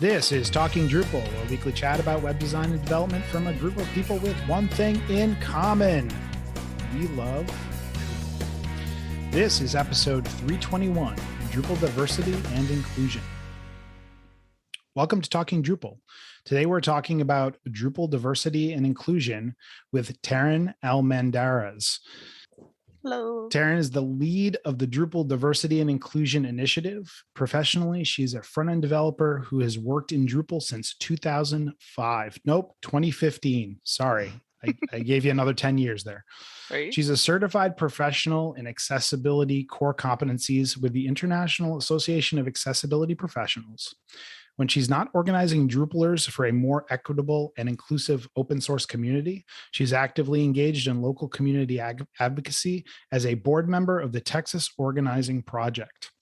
This is Talking Drupal, a weekly chat about web design and development from a group of people with one thing in common. We love Drupal. This is episode 321, Drupal Diversity and Inclusion. Welcome to Talking Drupal. Today we're talking about Drupal Diversity and Inclusion with Tearyne Almendariz. Hello. Tearyne is the lead of the Drupal Diversity and Inclusion Initiative. Professionally, she's a front-end developer who has worked in Drupal since 2005. Nope, 2015. Sorry, I gave you another 10 years there. Right. She's a certified professional in accessibility core competencies with the International Association of Accessibility Professionals. When she's not organizing Drupalers for a more equitable and inclusive open source community, she's actively engaged in local community advocacy as a board member of the Texas Organizing Project.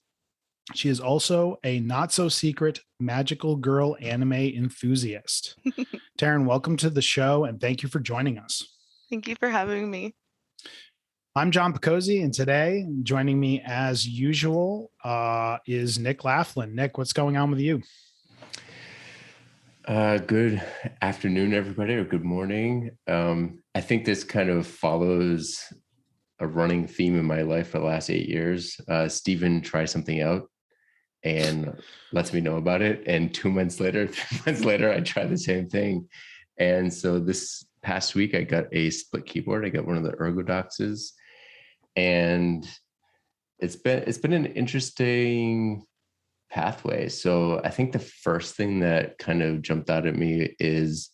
She is also a not-so-secret magical girl anime enthusiast. Tearyne, welcome to the show, and thank you for joining us. Thank you for having me. I'm John Picozzi, and today, joining me as usual, is Nick Laughlin. Nick, what's going on with you? Good afternoon, everybody, or good morning. I think this kind of follows a running theme in my life for the last 8 years. Steven tries something out and lets me know about it. And 2 months later, 3 months later, I try the same thing. And so this past week, I got a split keyboard. I got one of the Ergodoxes. And it's been an interesting pathway. So I think the first thing that kind of jumped out at me is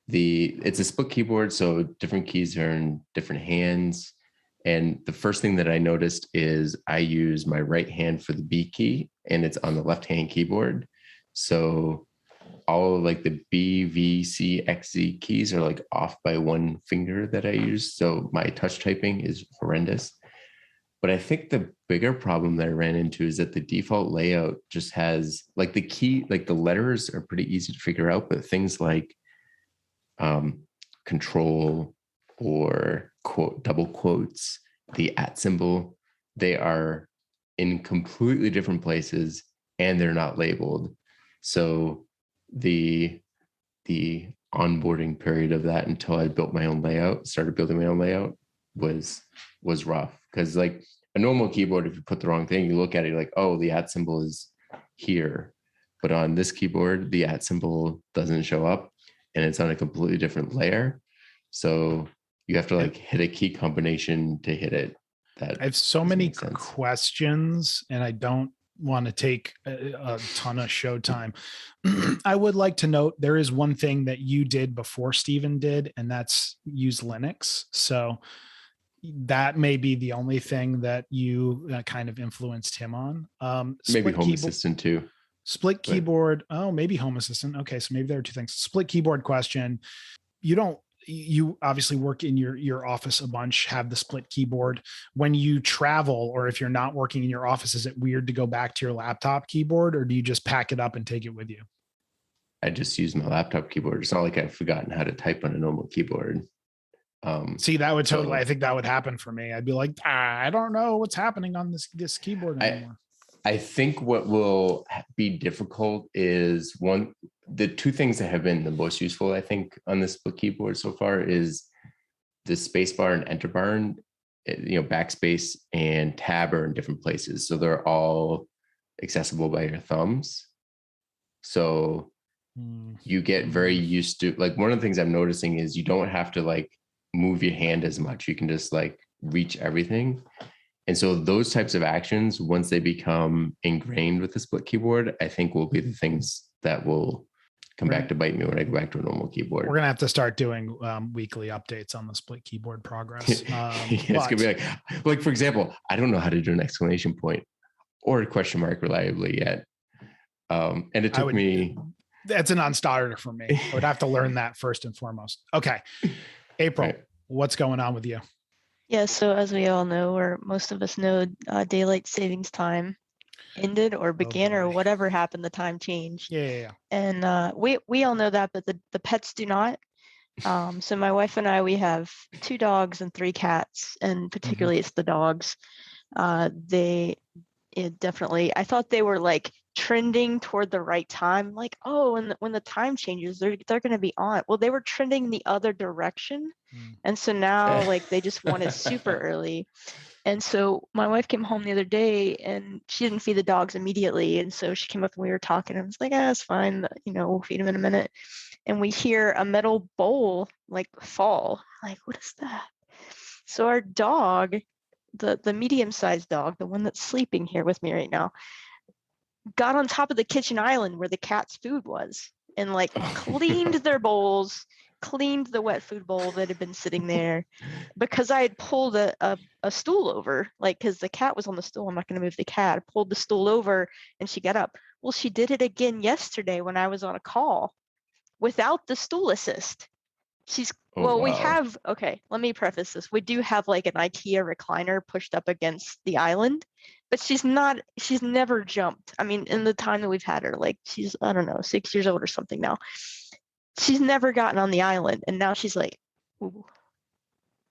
it's a split keyboard, so different keys are in different hands. And the first thing that I noticed is I use my right hand for the B key, and it's on the left-hand keyboard. So all like the B, V, C, X, Z keys are like off by one finger that I use. So my touch typing is horrendous. But I think the bigger problem that I ran into is that the default layout just has like the key, like the letters are pretty easy to figure out, but things like control or quote, double quotes, the @ symbol, they are in completely different places and they're not labeled. So the onboarding period of that until I built my own layout, started building my own layout was rough. Because like a normal keyboard, if you put the wrong thing, you look at it, you're like, oh, the @ symbol is here. But on this keyboard, the @ symbol doesn't show up and it's on a completely different layer. So you have to like hit a key combination to hit it. I have so many questions and I don't want to take a ton of show time. I would like to note there is one thing that you did before Steven did, and that's use Linux. So that may be the only thing that you kind of influenced him on. Maybe Home Assistant too. Split keyboard. Oh, maybe Home Assistant. Okay, so maybe there are two things. Split keyboard question. You obviously work in your office a bunch, have the split keyboard. When you travel, or if you're not working in your office, is it weird to go back to your laptop keyboard, or do you just pack it up and take it with you? I just use my laptop keyboard. It's not like I've forgotten how to type on a normal keyboard. See, that would totally, I think that would happen for me. I'd be like, I don't know what's happening on this keyboard anymore. I think what will be difficult is the two things that have been the most useful, I think, on this split keyboard so far is the spacebar and enter bar, and backspace and tab are in different places. So they're all accessible by your thumbs. So you get very used to, like, one of the things I'm noticing is you don't have to like move your hand as much. You can just like reach everything. And so those types of actions, once they become ingrained with the split keyboard, I think will be the things that will come back to bite me when I go back to a normal keyboard. We're going to have to start doing weekly updates on the split keyboard progress. It's going to be like, for example, I don't know how to do an exclamation point or a question mark reliably yet. And it took me. That's a non-starter for me. I would have to learn that first and foremost. Okay. April, What's going on with you? Yeah, so as we all know, or most of us know, daylight savings time ended or began or whatever happened, the time changed. Yeah. And we all know that, but the pets do not. So my wife and I, we have 2 dogs and 3 cats, and particularly it's the dogs. Definitely, I thought they were like trending toward the right time. Like, oh, when the time changes, they're going to be on. Well, they were trending the other direction. And so now like they just want it super early. And so my wife came home the other day and she didn't feed the dogs immediately. And so she came up and we were talking and I was like, it's fine. You know, we'll feed them in a minute. And we hear a metal bowl like fall. Like, what is that? So our dog, the medium-sized dog, the one that's sleeping here with me right now, got on top of the kitchen island where the cat's food was and like cleaned their bowls, cleaned the wet food bowl that had been sitting there because I had pulled a stool over, like, because the cat was on the stool. I'm not going to move the cat. I pulled the stool over and she got up. Well, she did it again yesterday when I was on a call without the stool assist. We have, okay, let me preface this. We do have like an IKEA recliner pushed up against the island, but she's never jumped. I mean, in the time that we've had her, like she's, I don't know, 6 years old or something now. She's never gotten on the island. And now she's like, ooh,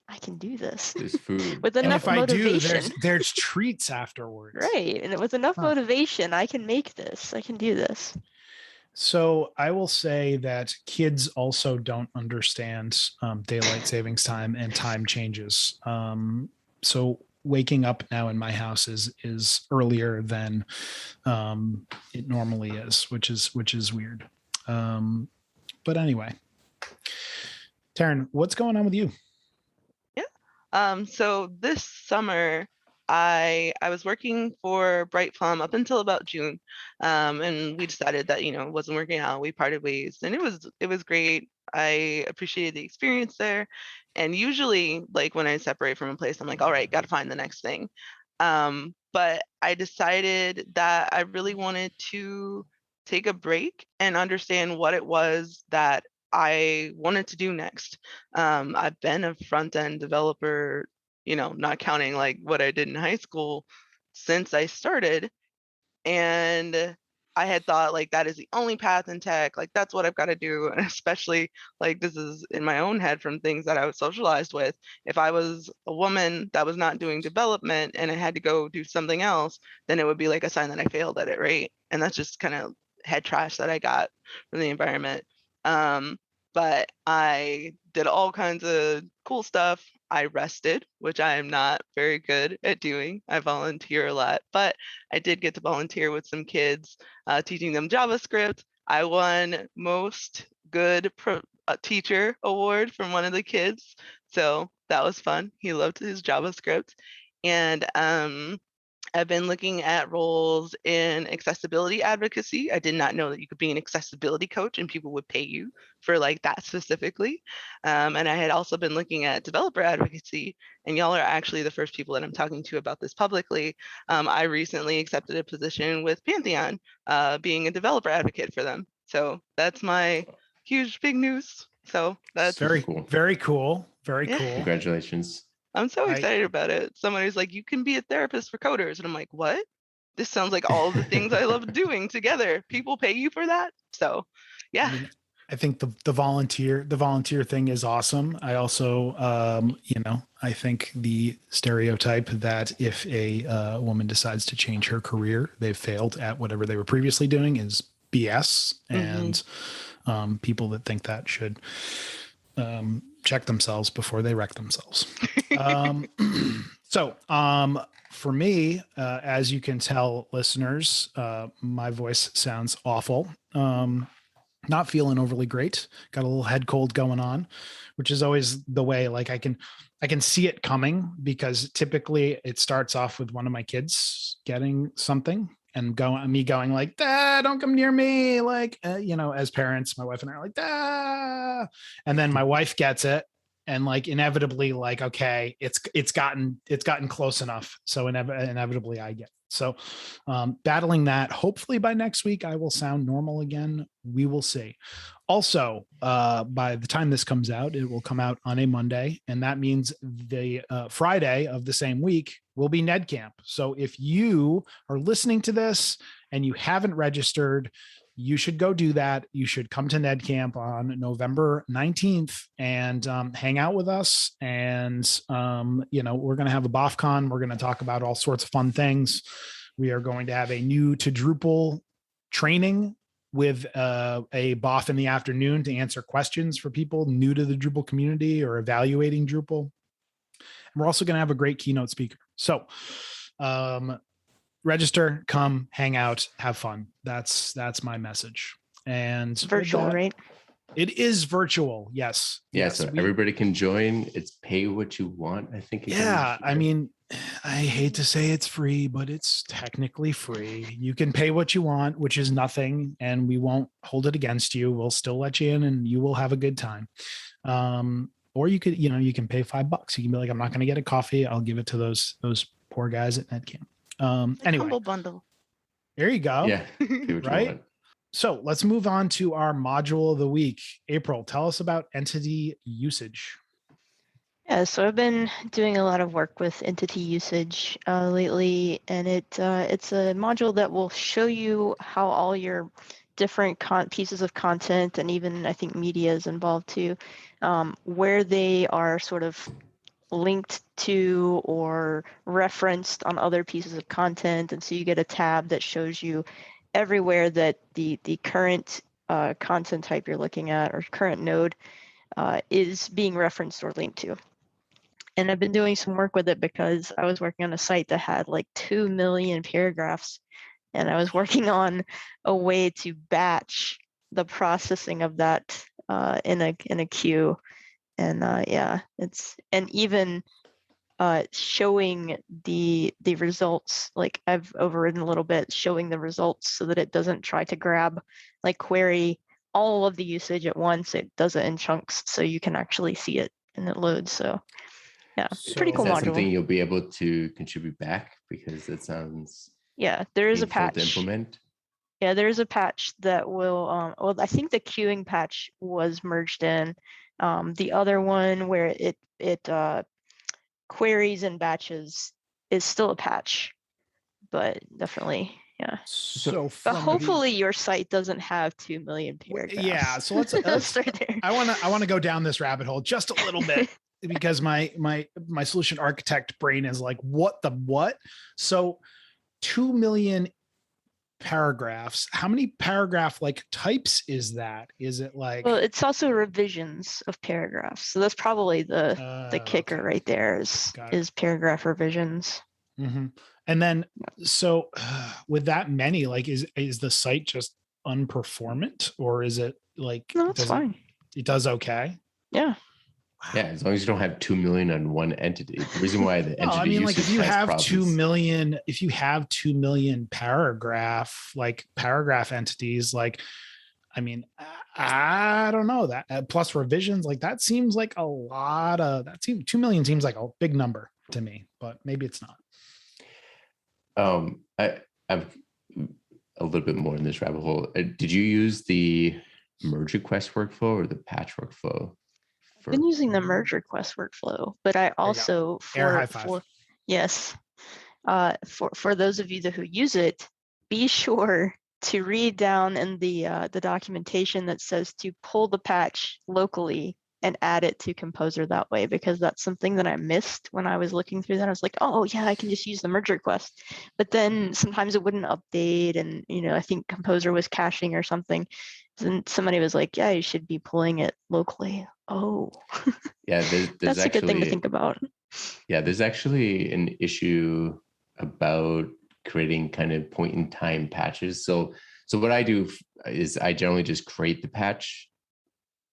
I can do this. There's food. With enough motivation. There's treats afterwards. Right. And with enough motivation, I can make this. I can do this. So I will say that kids also don't understand daylight savings time and time changes. So waking up now in my house is earlier than it normally is, which is weird. But anyway, Tearyne, what's going on with you? Yeah. So this summer, I was working for Bright Plum up until about June, and we decided that it wasn't working out. We parted ways, and it was great. I appreciated the experience there, and usually, like when I separate from a place, I'm like, all right, got to find the next thing. But I decided that I really wanted to take a break and understand what it was that I wanted to do next. I've been a front-end developer, not counting like what I did in high school, since I started. And I had thought like that is the only path in tech, like that's what I've got to do. And especially like this is in my own head from things that I was socialized with. If I was a woman that was not doing development and I had to go do something else, then it would be like a sign that I failed at it, right? And that's just kind of head trash that I got from the environment. But I did all kinds of cool stuff. I rested, which I am not very good at doing. I volunteer a lot, but I did get to volunteer with some kids, teaching them JavaScript. I won most good teacher award from one of the kids. So that was fun. He loved his JavaScript. And I've been looking at roles in accessibility advocacy. I did not know that you could be an accessibility coach and people would pay you for like that specifically. And I had also been looking at developer advocacy, and y'all are actually the first people that I'm talking to about this publicly. I recently accepted a position with Pantheon, being a developer advocate for them. So that's my huge big news. So that's very cool. Very cool. Very cool. Congratulations. I'm so excited about it. Somebody's like, you can be a therapist for coders. And I'm like, what? This sounds like all of the things I love doing together. People pay you for that? So yeah. I think the volunteer thing is awesome. I also, I think the stereotype that if a woman decides to change her career, they've failed at whatever they were previously doing is BS. And people that think that should check themselves before they wreck themselves. So for me, as you can tell, listeners, my voice sounds awful. Not feeling overly great. Got a little head cold going on, which is always the way. Like I can see it coming because typically it starts off with one of my kids getting something and me going like, don't come near me. Like, as parents, my wife and I are like, and then my wife gets it. And like inevitably, like, okay, it's gotten close enough. So inevitably I get it. So battling that, hopefully by next week, I will sound normal again. We will see. Also, by the time this comes out, it will come out on a Monday. And that means the Friday of the same week will be NEDCamp. So if you are listening to this and you haven't registered, you should go do that. You should come to NEDCamp on November 19th and hang out with us. And, we're going to have a BOFCon. We're going to talk about all sorts of fun things. We are going to have a new to Drupal training with a BOF in the afternoon to answer questions for people new to the Drupal community or evaluating Drupal. And we're also going to have a great keynote speaker. So register, come, hang out, have fun. That's my message. And Virtual, right? It is virtual. Yes. Yeah. So everybody can join. It's pay what you want, I think. Yeah. I mean, I hate to say it's free, but it's technically free. You can pay what you want, which is nothing, and we won't hold it against you. We'll still let you in and you will have a good time. Or you could, you can pay $5. You can be like, I'm not going to get a coffee. I'll give it to those poor guys at NetCamp. Anyway, humble bundle. There you go. Yeah. Right. So let's move on to our module of the week. April, tell us about entity usage. Yeah, so I've been doing a lot of work with entity usage lately, and it's a module that will show you how all your different pieces of content, and even I think media is involved too, where they are sort of linked to or referenced on other pieces of content. And so you get a tab that shows you everywhere that the current content type you're looking at or current node is being referenced or linked to. And I've been doing some work with it because I was working on a site that had like 2 million paragraphs, and I was working on a way to batch the processing of that in a queue. And yeah, and even showing the results, like I've overridden a little bit, showing the results so that it doesn't try to query all of the usage at once. It does it in chunks so you can actually see it and it loads. So yeah, pretty cool module. Is that module. something you'll be able to contribute back? Because it sounds there is a patch to implement. Yeah, there's a patch that will well, I think the queuing patch was merged in. The other one where it queries and batches is still a patch, but definitely, yeah. So but hopefully your site doesn't have 2 million paragraphs. Yeah, so let's start there. I want to go down this rabbit hole just a little bit because my solution architect brain is like, what? So 2 million paragraphs. How many paragraph types is that? Is it like? Well, it's also revisions of paragraphs. So that's probably the kicker right there is paragraph revisions. Mm-hmm. And then, so with that many, is the site just unperformant, or is it no, it's fine. It does okay. Yeah. Yeah, as long as you don't have 2 million on one entity. The reason why the entity if you have 2 million, if you have 2 million paragraph entities, I don't know that plus revisions, that seems like a lot of 2 million seems like a big number to me, but maybe it's not. I've a little bit more in this rabbit hole. Did you use the merge request workflow or the patch workflow? I've been using the merge request workflow, but I also for those of you who use it, be sure to read down in the documentation that says to pull the patch locally and add it to Composer that way, because that's something that I missed when I was looking through that. I was like, oh yeah, I can just use the merge request, but then sometimes it wouldn't update, and I think Composer was caching or something. And somebody was like, yeah, you should be pulling it locally. Oh, yeah, there's that's actually a good thing to think about. Yeah, there's actually an issue about creating kind of point in time patches. So what I do is I generally just create the patch.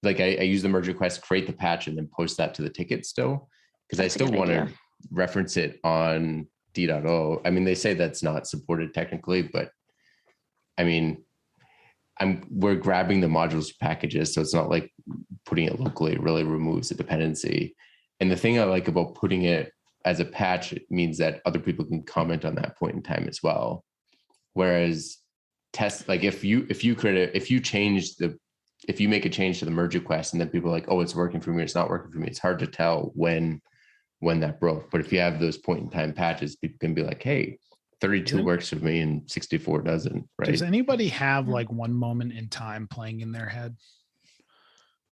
I use the merge request, create the patch, and then post that to the ticket still, because I still want to reference it on D.O. I mean, they say that's not supported technically, but I mean, we're grabbing the modules packages, so it's not like putting it locally really removes the dependency. And the thing I like about putting it as a patch, it means that other people can comment on that point in time as well. Whereas if you make a change to the merge request and then people are like, oh, it's working for me, it's not working for me, it's hard to tell when that broke. But if you have those point in time patches, people can be like, hey, 32 works for me and 64 doesn't, right? Does anybody have one moment in time playing in their head?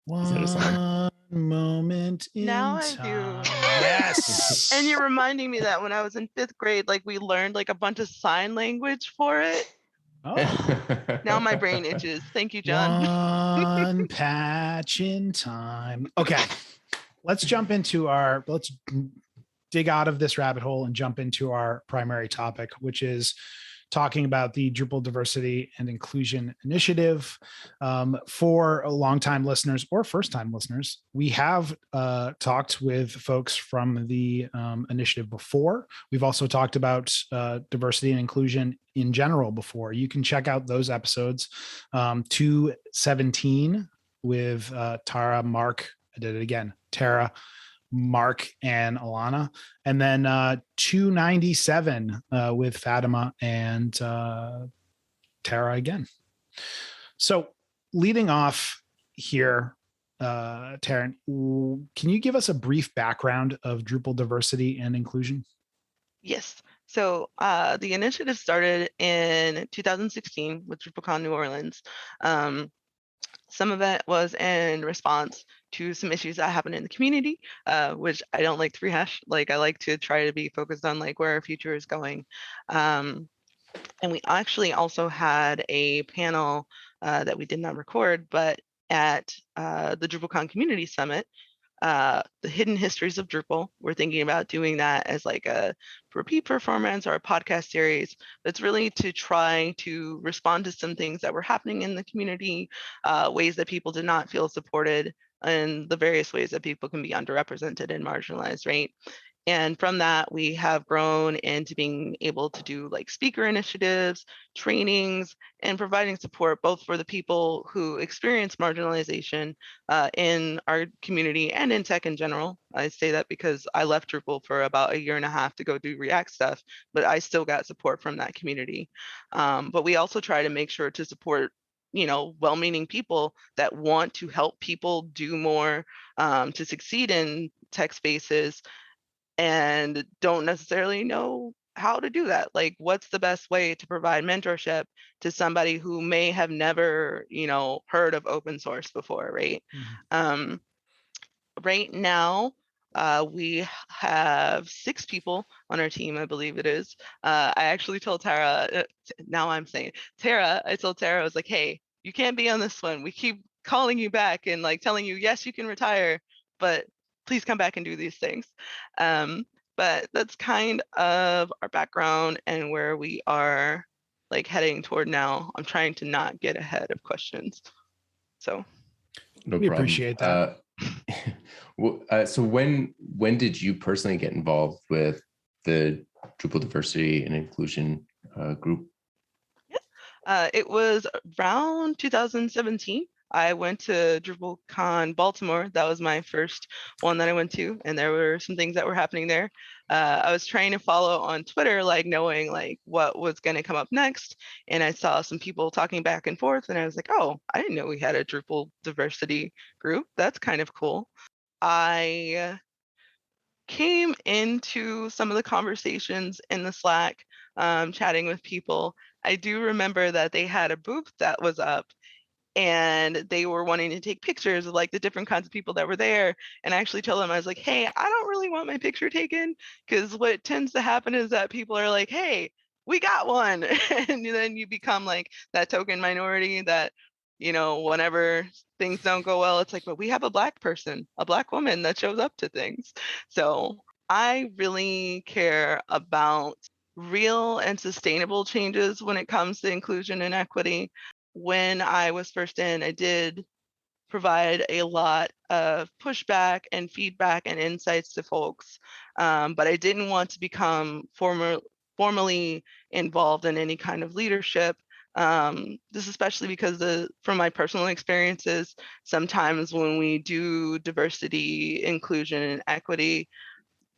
One moment in now time. I do. Yes. And you're reminding me that when I was in 5th grade, we learned a bunch of sign language for it. Oh. Now my brain itches. Thank you, John. One patch in time. Okay. Let's dig out of this rabbit hole and jump into our primary topic, which is talking about the Drupal Diversity and Inclusion Initiative. For longtime listeners or first-time listeners, we have talked with folks from the initiative before. We've also talked about diversity and inclusion in general before. You can check out those episodes. 217 with Tara, Mark, I did it again, Tara, Mark, and Alana, and then 297 with Fatima and Tara again. So leading off here, Tearyne, can you give us a brief background of Drupal diversity and inclusion? Yes. So the initiative started in 2016 with DrupalCon New Orleans. Some of it was in response to some issues that happened in the community, which I don't like to rehash. Like, I like to try to be focused on like where our future is going. And we actually also had a panel that we did not record, but at the DrupalCon Community Summit, the hidden histories of Drupal. We're thinking about doing that as like a repeat performance or a podcast series. That's really to try to respond to some things that were happening in the community, ways that people did not feel supported, and the various ways that people can be underrepresented and marginalized, right? And from that, we have grown into being able to do like speaker initiatives, trainings, and providing support both for the people who experience marginalization in our community and in tech in general. I say that because I left Drupal for about a year and a half to go do React stuff, but I still got support from that community. But we also try to make sure to support well-meaning people that want to help people do more to succeed in tech spaces, and don't necessarily know how to do that. Like, what's the best way to provide mentorship to somebody who may have never, heard of open source before, right? Mm-hmm. Right now, we have 6 people on our team, I believe it is. I actually told Tara, I told Tara, I was like, hey, you can't be on this one. We keep calling you back and like telling you, yes, you can retire, but please come back and do these things. But that's kind of our background and where we are like heading toward now. I'm trying to not get ahead of questions. So no we problem. Appreciate that. So when did you personally get involved with the Drupal Diversity and Inclusion group? It was around 2017. I went to DrupalCon Baltimore. That was my first one that I went to, and there were some things that were happening there. I was trying to follow on Twitter, like knowing like what was going to come up next, and I saw some people talking back and forth, and I was like, oh, I didn't know we had a Drupal diversity group. That's kind of cool. I came into some of the conversations in the Slack, chatting with people. I do remember that they had a booth that was up, and they were wanting to take pictures of like the different kinds of people that were there. And I actually told them, I was like, hey, I don't really want my picture taken, because what tends to happen is that people are like, hey, we got one. And then you become like that token minority that, whenever things don't go well, it's like, but we have a Black person, a Black woman that shows up to things. So I really care about real and sustainable changes when it comes to inclusion and equity. When I was first in, I did provide a lot of pushback and feedback and insights to folks, but I didn't want to become formally involved in any kind of leadership. This especially because from my personal experiences, sometimes when we do diversity, inclusion, and equity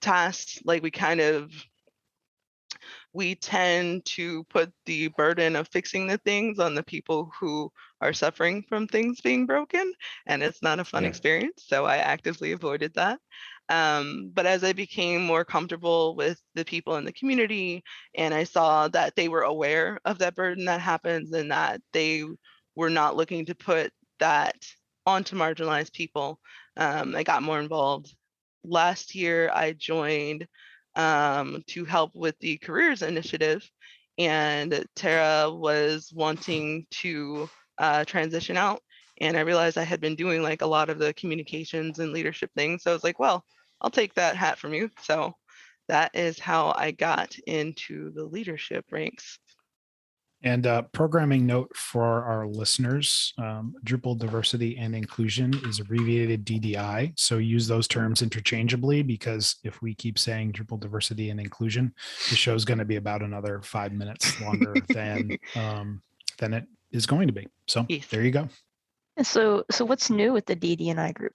tasks, like we tend to put the burden of fixing the things on the people who are suffering from things being broken, and it's not a fun experience. So I actively avoided that. But as I became more comfortable with the people in the community, and I saw that they were aware of that burden that happens, and that they were not looking to put that onto marginalized people, I got more involved. Last year, I joined to help with the careers initiative. and Tara was wanting to transition out. And I realized I had been doing like a lot of the communications and leadership things. So I was like, well, I'll take that hat from you. So that is how I got into the leadership ranks. And programming note for our listeners, Drupal Diversity and Inclusion is abbreviated DDI. So use those terms interchangeably, because if we keep saying Drupal Diversity and Inclusion, the show is going to be about another 5 minutes longer than it is going to be. So Yes. There you go. So what's new with the DD&I group?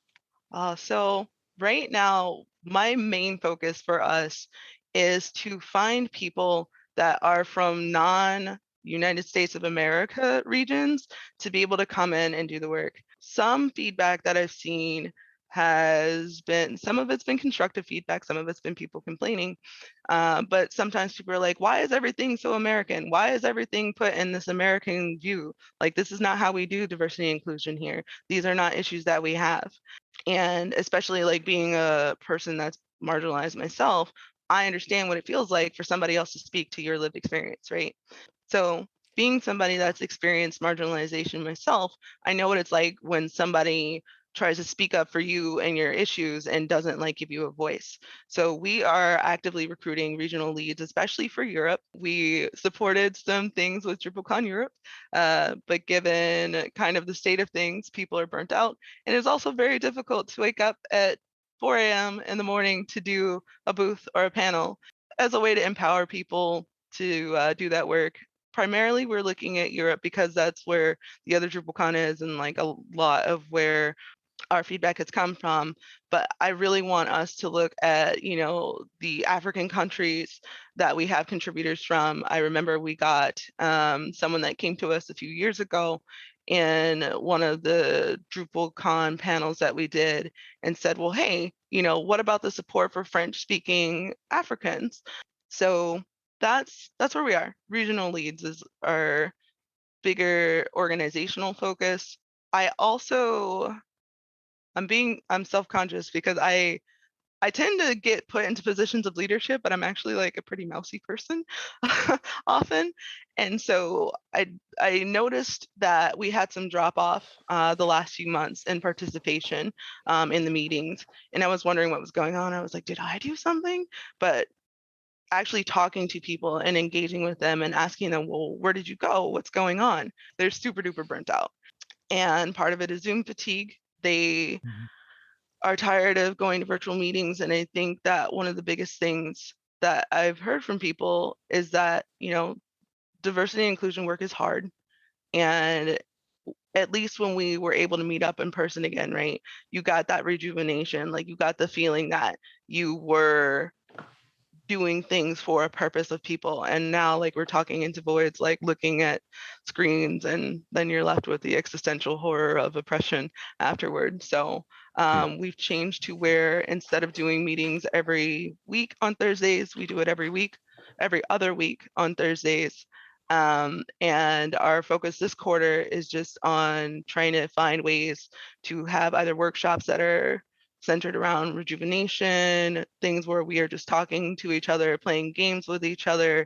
So right now, my main focus for us is to find people that are from non-United States of America regions to be able to come in and do the work. Some feedback that I've seen has been, some of it's been constructive feedback, some of it's been people complaining, but sometimes people are like, why is everything so American? Why is everything put in this American view? Like, this is not how we do diversity and inclusion here. These are not issues that we have. And especially like being a person that's marginalized myself, I understand what it feels like for somebody else to speak to your lived experience, right? So being somebody that's experienced marginalization myself, I know what it's like when somebody tries to speak up for you and your issues and doesn't like give you a voice. So we are actively recruiting regional leads, especially for Europe. We supported some things with DrupalCon Europe, but given kind of the state of things, people are burnt out. And it's also very difficult to wake up at 4 a.m. in the morning to do a booth or a panel as a way to empower people to do that work. Primarily, we're looking at Europe because that's where the other DrupalCon is and like a lot of where our feedback has come from. But I really want us to look at, the African countries that we have contributors from. I remember we got someone that came to us a few years ago in one of the DrupalCon panels that we did and said, well, hey, what about the support for French speaking Africans? So that's where we are. Regional leads is our bigger organizational focus. I'm self-conscious because I tend to get put into positions of leadership, but I'm actually like a pretty mousy person often. And so I noticed that we had some drop off the last few months in participation in the meetings. And I was wondering what was going on. I was like, did I do something? But actually talking to people and engaging with them and asking them, well, where did you go? What's going on? They're super duper burnt out. And part of it is Zoom fatigue. They are tired of going to virtual meetings. And I think that one of the biggest things that I've heard from people is that, diversity and inclusion work is hard. And at least when we were able to meet up in person again, right, you got that rejuvenation, like you got the feeling that you were doing things for a purpose of people. And now like we're talking into voids, like looking at screens, and then you're left with the existential horror of oppression afterward. So we've changed to where instead of doing meetings every week on Thursdays, we do it every other week on Thursdays. And our focus this quarter is just on trying to find ways to have either workshops that are centered around rejuvenation, things where we are just talking to each other, playing games with each other,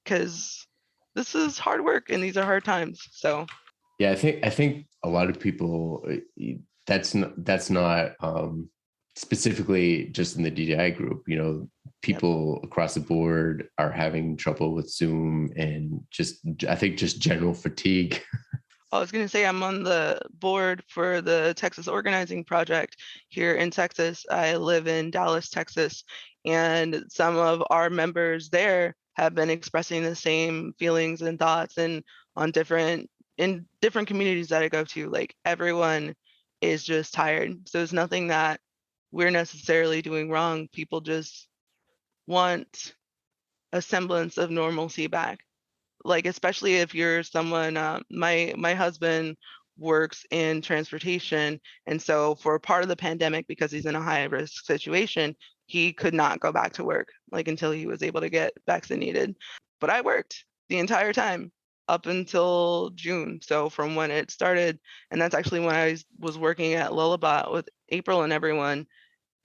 because this is hard work and these are hard times. So yeah, I think a lot of people, that's not specifically just in the DDI group. People across the board are having trouble with Zoom and I think just general fatigue. I was going to say I'm on the board for the Texas Organizing Project here in Texas. I live in Dallas, Texas, and some of our members there have been expressing the same feelings and thoughts, and in different communities that I go to, like everyone is just tired. So it's nothing that we're necessarily doing wrong. People just want a semblance of normalcy back. Like, especially if you're someone, my husband works in transportation. And so for part of the pandemic, because he's in a high risk situation, he could not go back to work like until he was able to get vaccinated. But I worked the entire time up until June. So from when it started, and that's actually when I was working at Lullabot with April and everyone,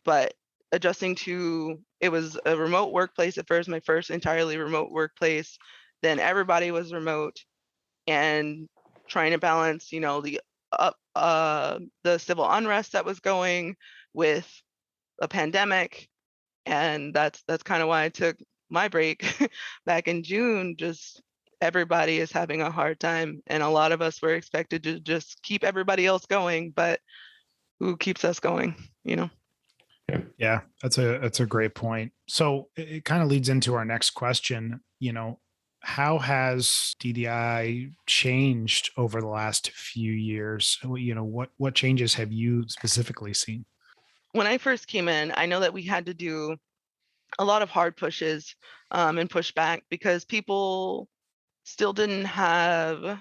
but adjusting to, it was a remote workplace at first, my first entirely remote workplace. then everybody was remote and trying to balance, the civil unrest that was going with a pandemic. And that's kind of why I took my break back in June. Just everybody is having a hard time, and a lot of us were expected to just keep everybody else going, but who keeps us going, Yeah, that's a great point. So it kind of leads into our next question. How has DDI changed over the last few years? What changes have you specifically seen? When I first came in, I know that we had to do a lot of hard pushes and push back because people still didn't have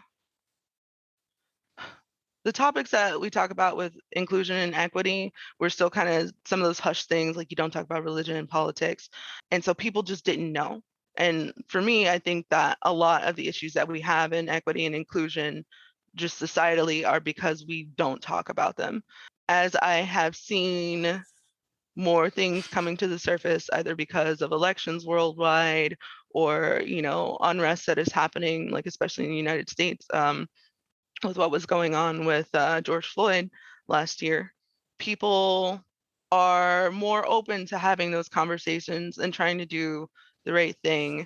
the topics that we talk about with inclusion and equity. Were still kind of some of those hush things, like you don't talk about religion and politics. And so people just didn't know. And for me, I think that a lot of the issues that we have in equity and inclusion just societally are because we don't talk about them. As I have seen more things coming to the surface, either because of elections worldwide or, unrest that is happening, like especially in the United States, with what was going on with George Floyd last year, people are more open to having those conversations and trying to do the right thing.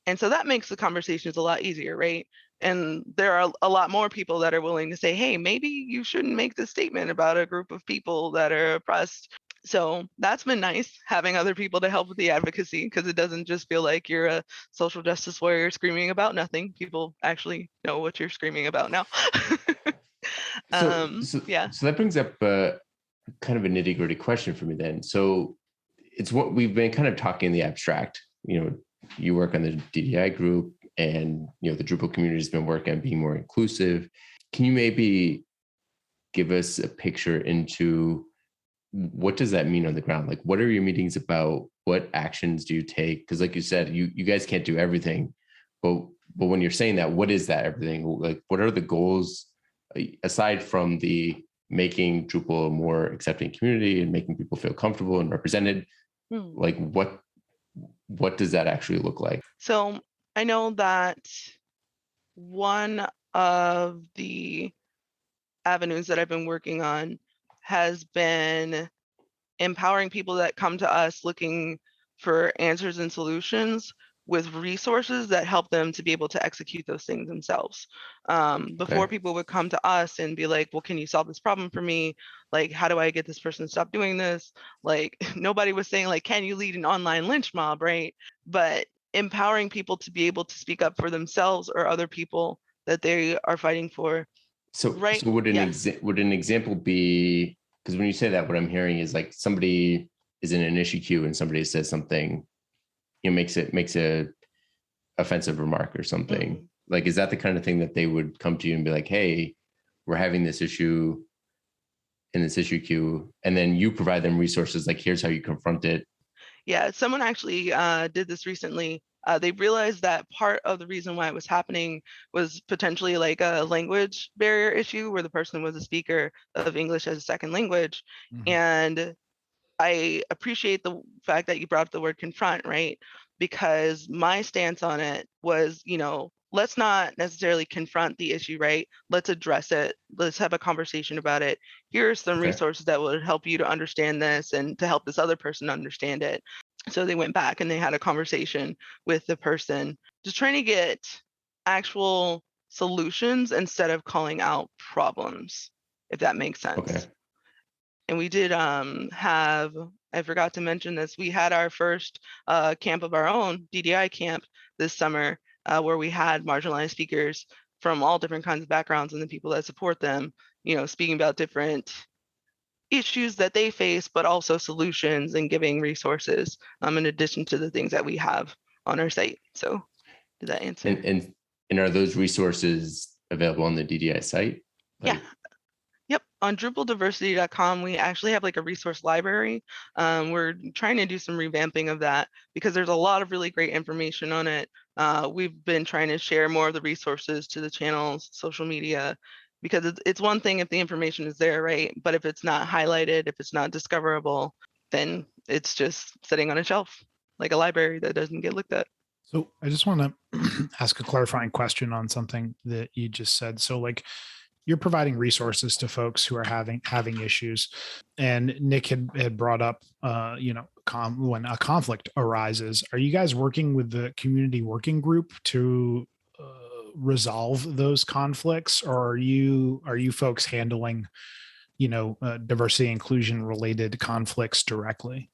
And so that makes the conversations a lot easier, right? And there are a lot more people that are willing to say, hey, maybe you shouldn't make this statement about a group of people that are oppressed. So that's been nice, having other people to help with the advocacy, because it doesn't just feel like you're a social justice warrior screaming about nothing. People actually know what you're screaming about now. Yeah. So that brings up kind of a nitty-gritty question for me then. So it's what we've been kind of talking in the abstract. You work on the DDI group, and the Drupal community has been working on being more inclusive. Can you maybe give us a picture into what does that mean on the ground? Like, what are your meetings about? What actions do you take? Because like you said, you guys can't do everything, but when you're saying that, what is that everything? Like, what are the goals aside from the making Drupal a more accepting community and making people feel comfortable and represented? Like, what does that actually look like? So I know that one of the avenues that I've been working on has been empowering people that come to us looking for answers and solutions with resources that help them to be able to execute those things themselves. Before, people would come to us and be like, well, can you solve this problem for me? Like, how do I get this person to stop doing this? Like, nobody was saying, like, can you lead an online lynch mob, right? But empowering people to be able to speak up for themselves or other people that they are fighting for. So would an example be, because when you say that, what I'm hearing is like somebody is in an issue queue and somebody says something, makes a offensive remark or something. Mm-hmm. Like, is that the kind of thing that they would come to you and be like, hey, we're having this issue in this issue queue, and then you provide them resources, like, here's how you confront it? Yeah, someone actually did this recently. They realized that part of the reason why it was happening was potentially like a language barrier issue where the person was a speaker of English as a second language. Mm-hmm. And I appreciate the fact that you brought up the word confront, right? Because my stance on it was, let's not necessarily confront the issue, right? Let's address it. Let's have a conversation about it. Here are some resources that will help you to understand this and to help this other person understand it. So they went back and they had a conversation with the person, just trying to get actual solutions instead of calling out problems, if that makes sense. Okay. And we did have, I forgot to mention this, we had our first camp of our own, DDI camp, this summer, where we had marginalized speakers from all different kinds of backgrounds and the people that support them, speaking about different issues that they face, but also solutions and giving resources in addition to the things that we have on our site. So did that answer? And are those resources available on the DDI site? Yeah. Yep. On DrupalDiversity.com, we actually have like a resource library. We're trying to do some revamping of that because there's a lot of really great information on it. We've been trying to share more of the resources to the channels, social media, because it's one thing if the information is there, right? But if it's not highlighted, if it's not discoverable, then it's just sitting on a shelf like a library that doesn't get looked at. So I just want to ask a clarifying question on something that you just said. So like you're providing resources to folks who are having issues, and Nick had brought up when a conflict arises, are you guys working with the community working group to resolve those conflicts, or are you folks handling diversity inclusion related conflicts directly?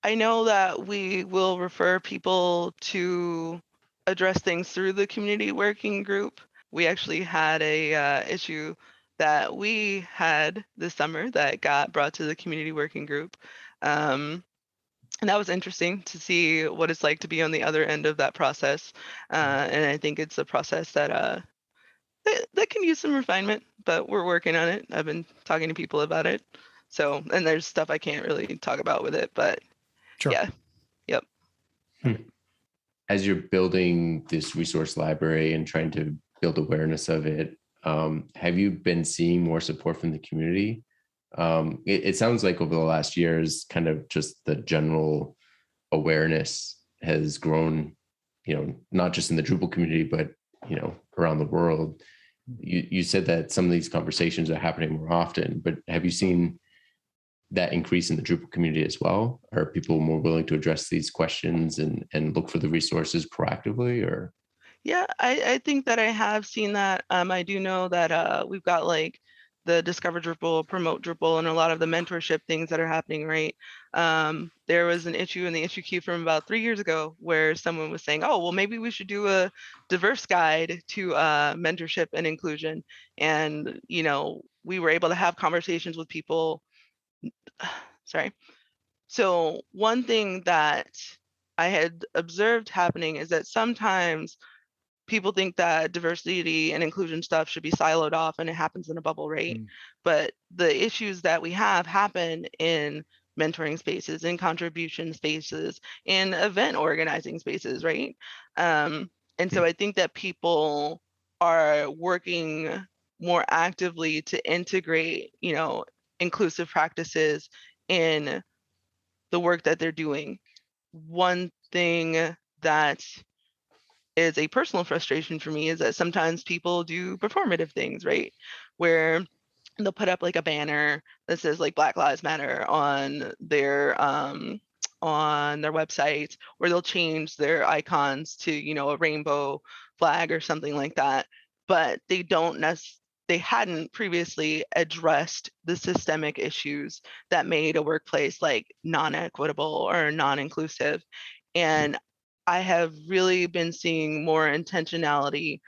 I know that we will refer people to address things through the community working group. We actually had a issue that we had this summer that got brought to the community working group. And that was interesting to see what it's like to be on the other end of that process. And I think it's a process that that can use some refinement, but we're working on it. I've been talking to people about it. So, and there's stuff I can't really talk about with it, but Sure. yeah. Yep. As you're building this resource library and trying to build awareness of it, have you been seeing more support from the community? It sounds like over the last years, kind of just the general awareness has grown, not just in the Drupal community, but, around the world. You said that some of these conversations are happening more often, but have you seen that increase in the Drupal community as well? Are people more willing to address these questions and look for the resources proactively, or? Yeah, I think that I have seen that. I do know that we've got like the Discover Drupal, Promote Drupal, and a lot of the mentorship things that are happening, right? There was an issue in the issue queue from about 3 years ago where someone was saying, oh, well, maybe we should do a diverse guide to mentorship and inclusion. And, we were able to have conversations with people. Sorry. So one thing that I had observed happening is that sometimes people think that diversity and inclusion stuff should be siloed off and it happens in a bubble, right? But the issues that we have happen in mentoring spaces, in contribution spaces, in event organizing spaces, right? And so I think that people are working more actively to integrate, inclusive practices in the work that they're doing. One thing that is a personal frustration for me is that sometimes people do performative things, right? Where they'll put up like a banner that says like Black Lives Matter on their website, or they'll change their icons to, a rainbow flag or something like that. But they hadn't previously addressed the systemic issues that made a workplace like non-equitable or non-inclusive. And I have really been seeing more intentionality,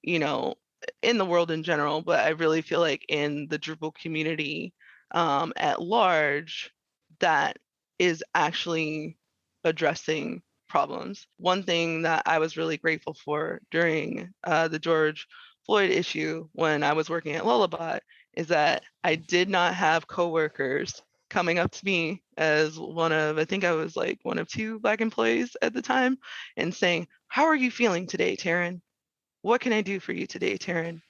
in the world in general, but I really feel like in the Drupal community at large, that is actually addressing problems. One thing that I was really grateful for during the George Floyd issue when I was working at Lullabot is that I did not have coworkers coming up to me as I think I was like one of 2 Black employees at the time, and saying, how are you feeling today, Tearyne? What can I do for you today, Tearyne?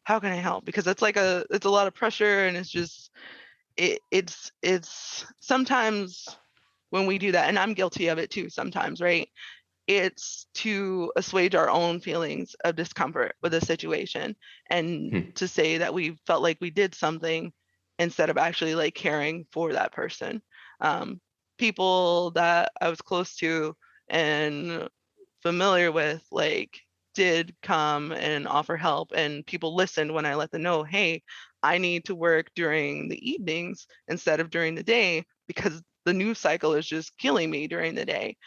How can I help? Because it's a lot of pressure, and it's just, it's sometimes when we do that, and I'm guilty of it too sometimes, right? It's to assuage our own feelings of discomfort with a situation and to say that we felt like we did something instead of actually like caring for that person. People that I was close to and familiar with like did come and offer help, and people listened when I let them know, hey, I need to work during the evenings instead of during the day because the news cycle is just killing me during the day.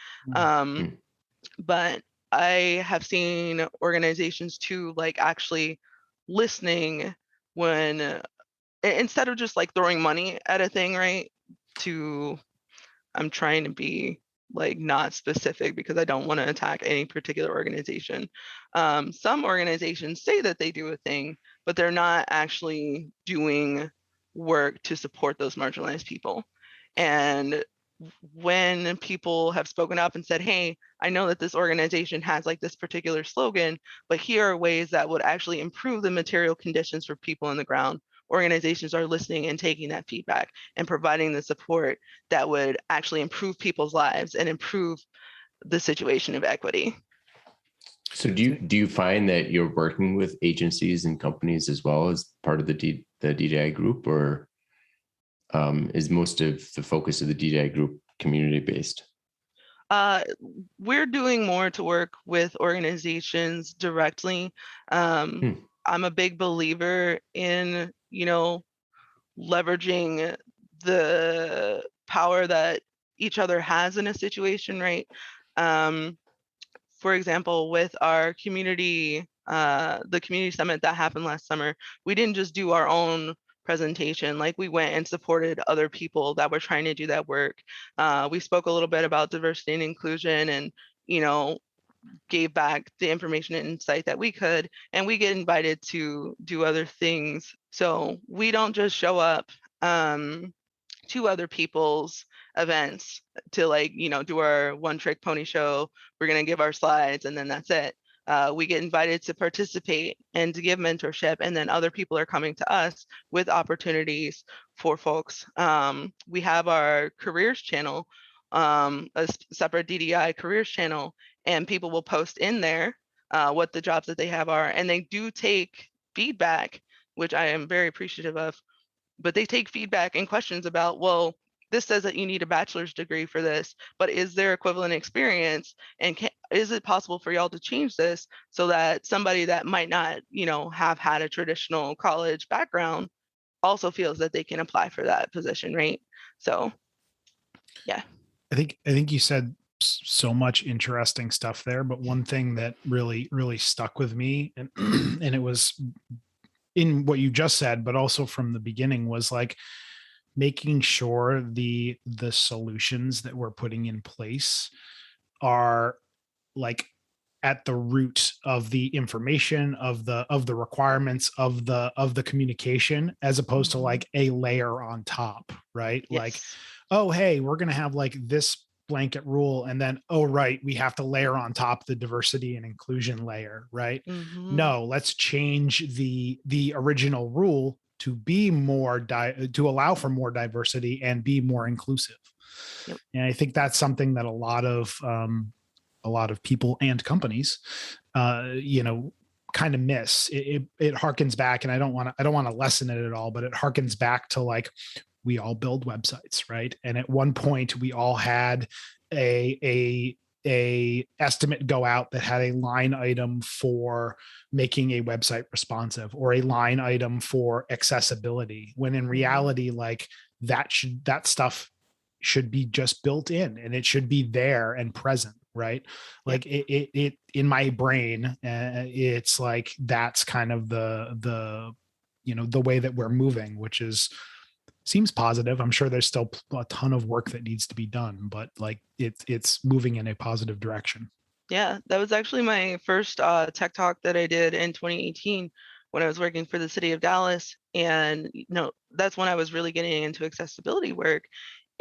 But I have seen organizations too, like actually listening when instead of just like throwing money at a thing, right? I'm trying to be like not specific because I don't want to attack any particular organization. Some organizations say that they do a thing, but they're not actually doing work to support those marginalized people. And when people have spoken up and said, hey, I know that this organization has like this particular slogan, but here are ways that would actually improve the material conditions for people on the ground, organizations are listening and taking that feedback and providing the support that would actually improve people's lives and improve the situation of equity. So do you find that you're working with agencies and companies as well as part of the DDI group, or is most of the focus of the DDI group community based? We're doing more to work with organizations directly. I'm a big believer in, leveraging the power that each other has in a situation, right? For example, with our community, the community summit that happened last summer, we didn't just do our own presentation. Like, we went and supported other people that were trying to do that work. We spoke a little bit about diversity and inclusion, and gave back the information and insight that we could, and we get invited to do other things. So we don't just show up to other people's events to do our one trick pony show. We're going to give our slides and then that's it. We get invited to participate and to give mentorship, and then other people are coming to us with opportunities for folks. We have our careers channel, a separate DDI careers channel, and people will post in there what the jobs that they have are, and they do take feedback, which I am very appreciative of. But they take feedback and questions about, well, this says that you need a bachelor's degree for this, but is there equivalent experience? And is it possible for y'all to change this so that somebody that might not, have had a traditional college background also feels that they can apply for that position, right? So, yeah. I think you said so much interesting stuff there, but one thing that really, really stuck with me, and and it was in what you just said, but also from the beginning, was like making sure the solutions that we're putting in place are like at the root of the information, of the requirements, of the communication, as opposed to like a layer on top, right? Yes. Like, oh, hey, we're going to have like this blanket rule, and then, oh, right, we have to layer on top the diversity and inclusion layer, right? No, let's change the original rule to be more to allow for more diversity and be more inclusive. Yep. And I think that's something that a lot of people and companies kind of miss. It harkens back, and I don't want to lessen it at all, but it harkens back to like, we all build websites, right? And at one point we all had a estimate go out that had a line item for making a website responsive, or a line item for accessibility, when in reality, like that stuff should be just built in, and it should be there and present, right? Like it in my brain, it's like that's kind of the way that we're moving, which seems positive. I'm sure there's still a ton of work that needs to be done, but like it's moving in a positive direction. Yeah, that was actually my first tech talk that I did in 2018 when I was working for the city of Dallas. And that's when I was really getting into accessibility work.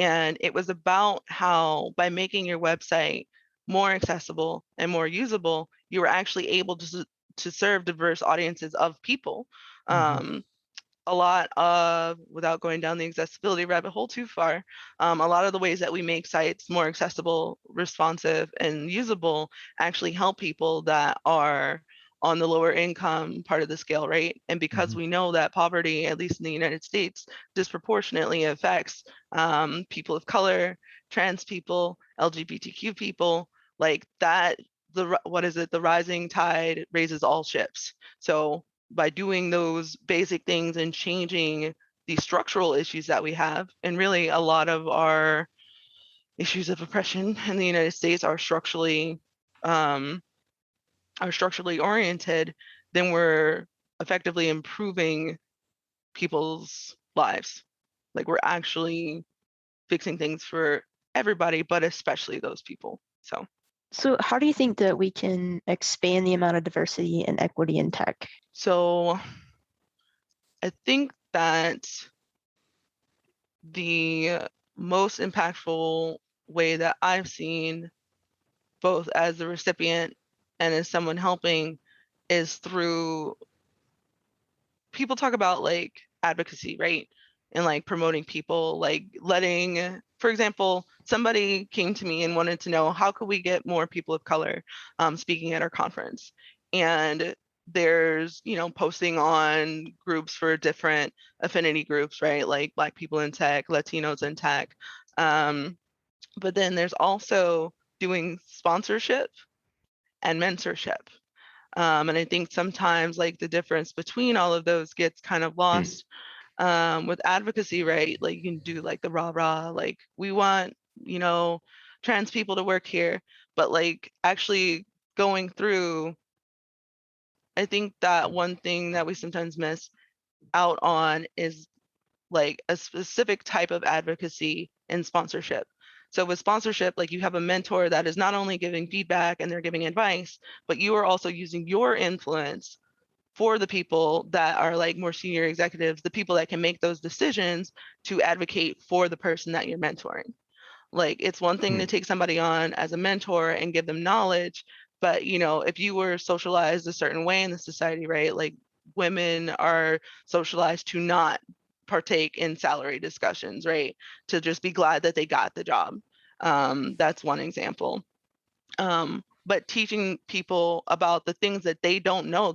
And it was about how, by making your website more accessible and more usable, you were actually able to serve diverse audiences of people. A lot of, without going down the accessibility rabbit hole too far, a lot of the ways that we make sites more accessible, responsive, and usable actually help people that are on the lower income part of the scale, right? And because we know that poverty, at least in the United States, disproportionately affects people of color, trans people, LGBTQ people, like that, the rising tide raises all ships. So by doing those basic things and changing the structural issues that we have, and really a lot of our issues of oppression in the United States are structurally oriented, then we're effectively improving people's lives. Like, we're actually fixing things for everybody, but especially those people. So how do you think that we can expand the amount of diversity and equity in tech? So I think that the most impactful way that I've seen, both as the recipient and as someone helping, is through, people talk about like advocacy, right? And like promoting people, like letting for example, somebody came to me and wanted to know, how could we get more people of color speaking at our conference? And there's, posting on groups for different affinity groups, right? Like Black people in tech, Latinos in tech. But then there's also doing sponsorship and mentorship. And I think sometimes like the difference between all of those gets kind of lost. With advocacy, right? Like you can do like the rah-rah, like we want, trans people to work here, but like actually going through, I think that one thing that we sometimes miss out on is like a specific type of advocacy and sponsorship. So with sponsorship, like you have a mentor that is not only giving feedback and they're giving advice, but you are also using your influence for the people that are like more senior executives, the people that can make those decisions to advocate for the person that you're mentoring. Like it's one thing to take somebody on as a mentor and give them knowledge, but if you were socialized a certain way in the society, right? Like women are socialized to not partake in salary discussions, right? To just be glad that they got the job. That's one example. But teaching people about the things that they don't know,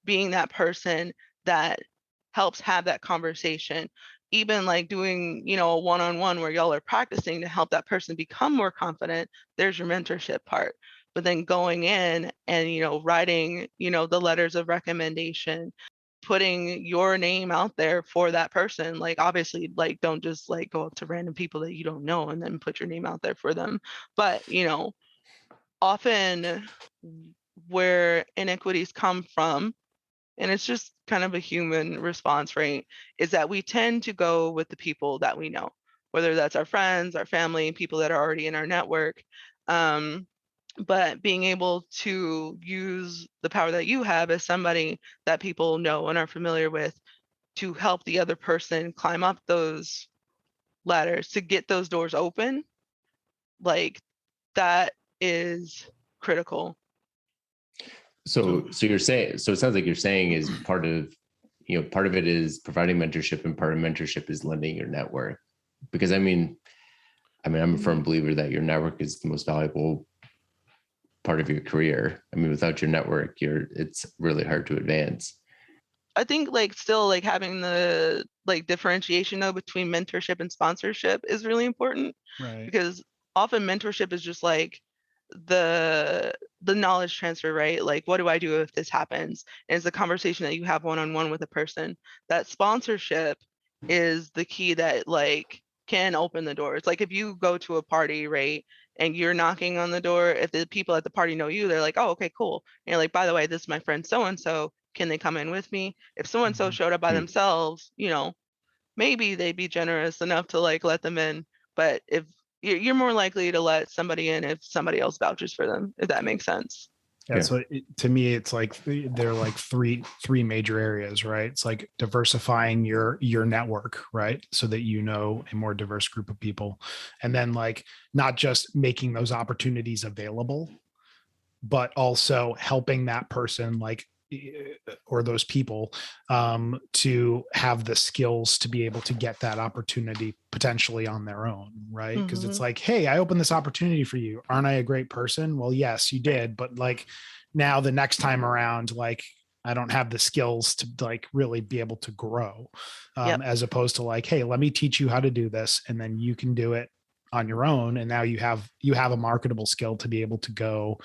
being that person that helps have that conversation, even like doing, a one-on-one where y'all are practicing to help that person become more confident. There's your mentorship part. But then going in and, writing, the letters of recommendation, putting your name out there for that person. Like obviously, like don't just like go up to random people that you don't know and then put your name out there for them. But often where inequities come from, and it's just kind of a human response, right, is that we tend to go with the people that we know, whether that's our friends, our family, people that are already in our network. But being able to use the power that you have as somebody that people know and are familiar with to help the other person climb up those ladders to get those doors open, like that is critical. So you're saying, so it sounds like you're saying is part of it is providing mentorship and part of mentorship is lending your network. Because I mean, I'm a firm believer that your network is the most valuable part of your career. I mean, without your network, it's really hard to advance. I think like still like having the like differentiation though between mentorship and sponsorship is really important. Right. Because often mentorship is just like the knowledge transfer, right? Like what do I do if this happens? And it's the conversation that you have one-on-one with a person. That sponsorship is the key that like can open the doors. Like if you go to a party, right, and you're knocking on the door, if the people at the party know you, they're like, oh, okay, cool. And you're like, by the way, this is my friend so-and-so. Can they come in with me? If so-and-so showed up by themselves, maybe they'd be generous enough to like let them in. But if you're more likely to let somebody in if somebody else vouches for them, if that makes sense. Yeah. So to me, it's like they're like three major areas, right? It's like diversifying your network, right? So that a more diverse group of people, and then like not just making those opportunities available, but also helping that person like or those people to have the skills to be able to get that opportunity potentially on their own, right? Because it's like, hey, I opened this opportunity for you. Aren't I a great person? Well, yes, you did. But like now the next time around, like I don't have the skills to like really be able to grow as opposed to like, hey, let me teach you how to do this and then you can do it on your own. And now you have a marketable skill to be able to go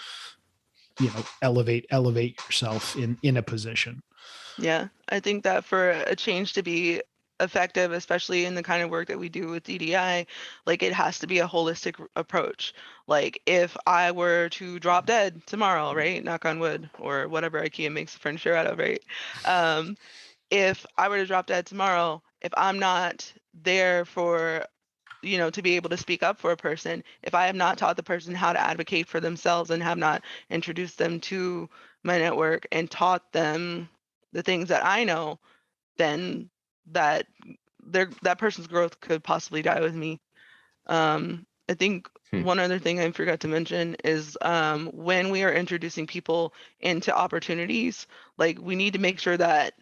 elevate yourself in a position. Yeah, I think that for a change to be effective, especially in the kind of work that we do with DDI, like it has to be a holistic approach. Like if I were to drop dead tomorrow, right, knock on wood, or whatever IKEA makes the furniture out of, right? If I were to drop dead tomorrow, if I'm not there for to be able to speak up for a person, if I have not taught the person how to advocate for themselves and have not introduced them to my network and taught them the things that I know, then that person's growth could possibly die with me. I think one other thing I forgot to mention is when we are introducing people into opportunities, like we need to make sure that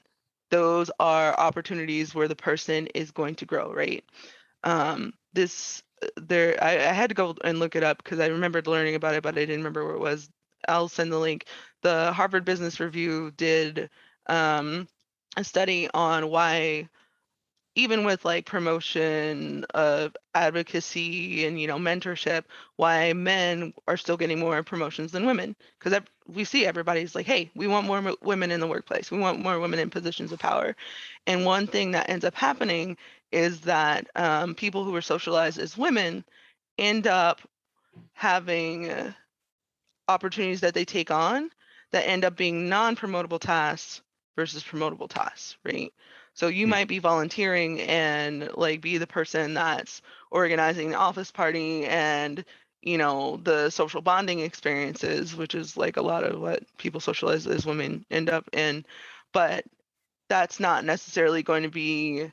those are opportunities where the person is going to grow, right? I had to go and look it up because I remembered learning about it, but I didn't remember where it was. I'll send the link. The Harvard Business Review did a study on why, even with like promotion of advocacy and mentorship, why men are still getting more promotions than women. Because we see everybody's like, hey, we want more women in the workplace, we want more women in positions of power. And one thing that ends up happening is that people who are socialized as women end up having opportunities that they take on that end up being non-promotable tasks versus promotable tasks, right? So you might be volunteering and like be the person that's organizing the office party and the social bonding experiences, which is like a lot of what people socialize as women end up in. But that's not necessarily going to be,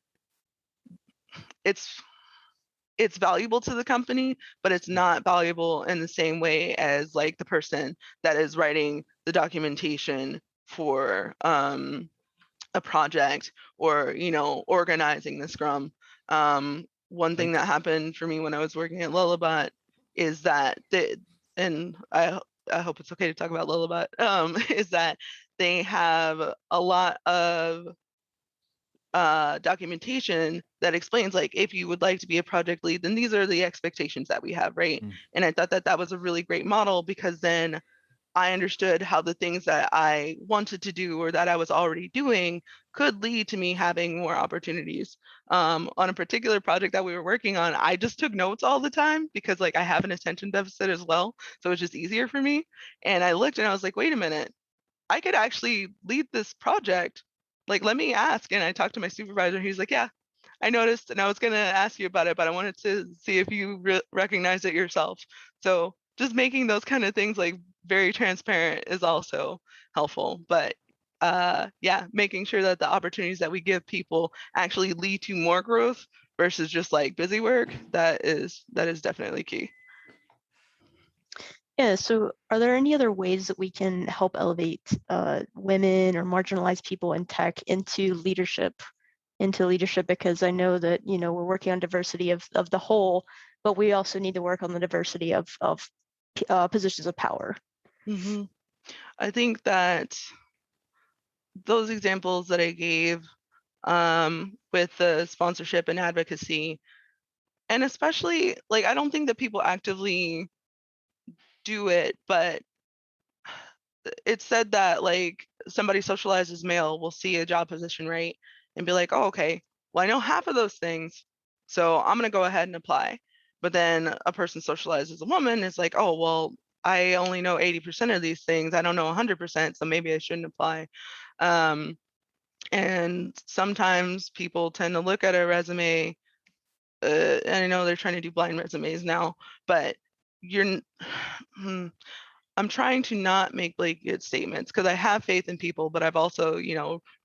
it's valuable to the company, but it's not valuable in the same way as like the person that is writing the documentation for a project or organizing the Scrum. One thing that happened for me when I was working at Lullabot is that and I hope it's okay to talk about Lullabot, is that they have a lot of documentation that explains like, if you would like to be a project lead, then these are the expectations that we have, right? And I thought that that was a really great model, because then I understood how the things that I wanted to do or that I was already doing could lead to me having more opportunities. On a particular project that we were working on, I just took notes all the time because like I have an attention deficit as well. So it's just easier for me. And I looked and I was like, wait a minute, I could actually lead this project. Like, let me ask. And I talked to my supervisor. He's like, yeah, I noticed, and I was going to ask you about it, but I wanted to see if you recognize it yourself. So just making those kind of things like very transparent is also helpful. But yeah, making sure that the opportunities that we give people actually lead to more growth versus just like busy work, that is definitely key. Yeah, so are there any other ways that we can help elevate women or marginalized people in tech into leadership? Because I know that we're working on diversity of the whole, but we also need to work on the diversity of positions of power. Mm-hmm. I think that those examples that I gave with the sponsorship and advocacy, and especially like, I don't think that people actively do it, but it's said that like somebody socialized as male will see a job position, right, and be like, oh, okay, well, I know half of those things, so I'm going to go ahead and apply. But then a person socialized as a woman is like, oh, well, I only know 80% of these things, I don't know 100%, so maybe I shouldn't apply. And sometimes people tend to look at a resume, and I know they're trying to do blind resumes now, but I'm trying to not make blanket statements, because I have faith in people, but I've also,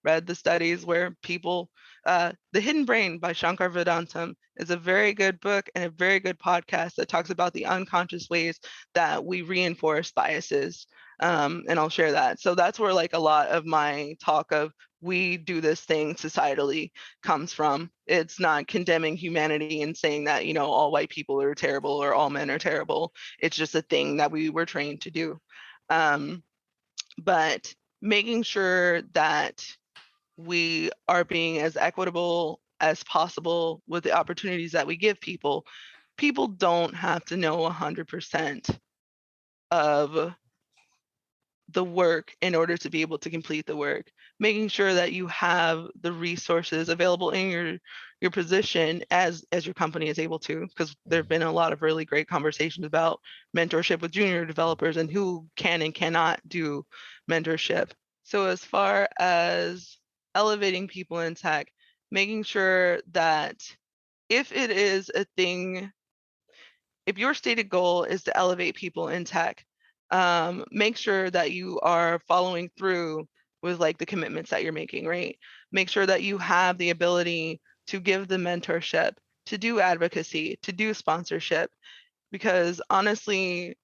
read the studies where people, The Hidden Brain by Shankar Vedantam is a very good book and a very good podcast that talks about the unconscious ways that we reinforce biases. And I'll share that. So that's where like a lot of my talk of we do this thing societally comes from. It's not condemning humanity and saying that, all white people are terrible or all men are terrible. It's just a thing that we were trained to do. But making sure that we are being as equitable as possible with the opportunities that we give people. People don't have to know 100% of the work in order to be able to complete the work. Making sure that you have the resources available in your position as your company is able to, because there have been a lot of really great conversations about mentorship with junior developers and who can and cannot do mentorship. So as far as elevating people in tech, making sure that if it is a thing, if your stated goal is to elevate people in tech, make sure that you are following through with like the commitments that you're making, right? Make sure that you have the ability to give the mentorship, to do advocacy, to do sponsorship, because honestly,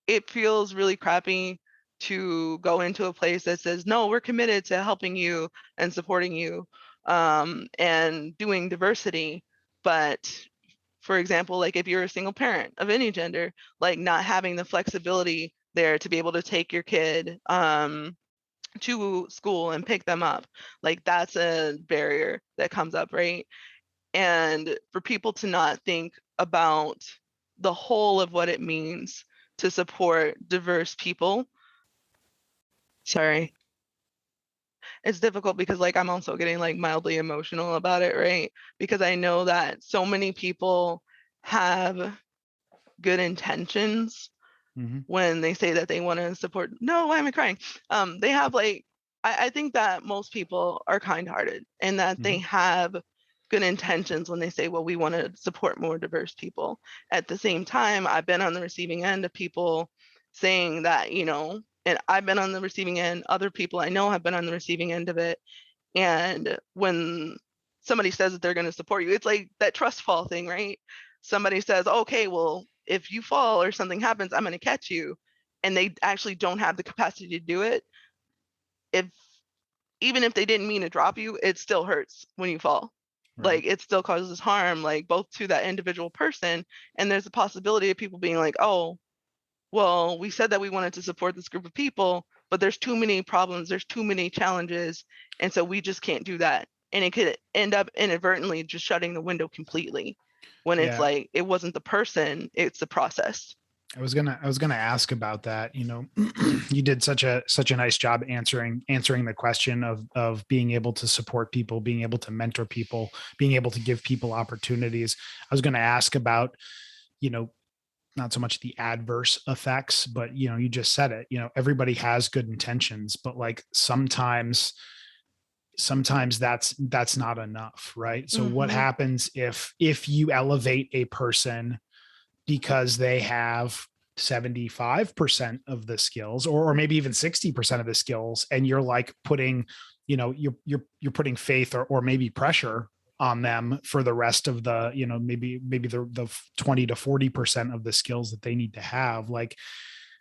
it feels really crappy to go into a place that says, no, we're committed to helping you and supporting you and doing diversity, But for example, like if you're a single parent of any gender, like not having the flexibility there to be able to take your kid to school and pick them up, like that's a barrier that comes up, right? And for people to not think about the whole of what it means to support diverse people. Sorry. It's difficult because like I'm also getting like mildly emotional about it, right? Because I know that so many people have good intentions when they say that they want to support. No, why am I crying? They have like, I think that most people are kind-hearted and that they have good intentions when they say, well, we want to support more diverse people. At the same time, I've been on the receiving end of people saying that, you know, and I've been on the receiving end, other people I know have been on the receiving end of it. And when somebody says that they're going to support you, it's like that trust fall thing, right? Somebody says, okay, well, if you fall or something happens, I'm going to catch you. And they actually don't have the capacity to do it. Even if they didn't mean to drop you, it still hurts when you fall. Right. Like it still causes harm, like both to that individual person. And there's a possibility of people being like, oh, well, we said that we wanted to support this group of people, but there's too many problems, there's too many challenges. And so we just can't do that. And it could end up inadvertently just shutting the window completely when it's like, it wasn't the person, it's the process. I was gonna ask about that. You know, you did such a nice job answering the question of being able to support people, being able to mentor people, being able to give people opportunities. I was going to ask about, you know, not so much the adverse effects, but, you know, you just said it, you know, everybody has good intentions, but like sometimes that's not enough. Right. So what happens if you elevate a person because they have 75% of the skills or maybe even 60% of the skills, and you're like putting, you know, you're putting faith or maybe pressure on them for the rest of the, you know, maybe the 20 to 40% of the skills that they need to have, like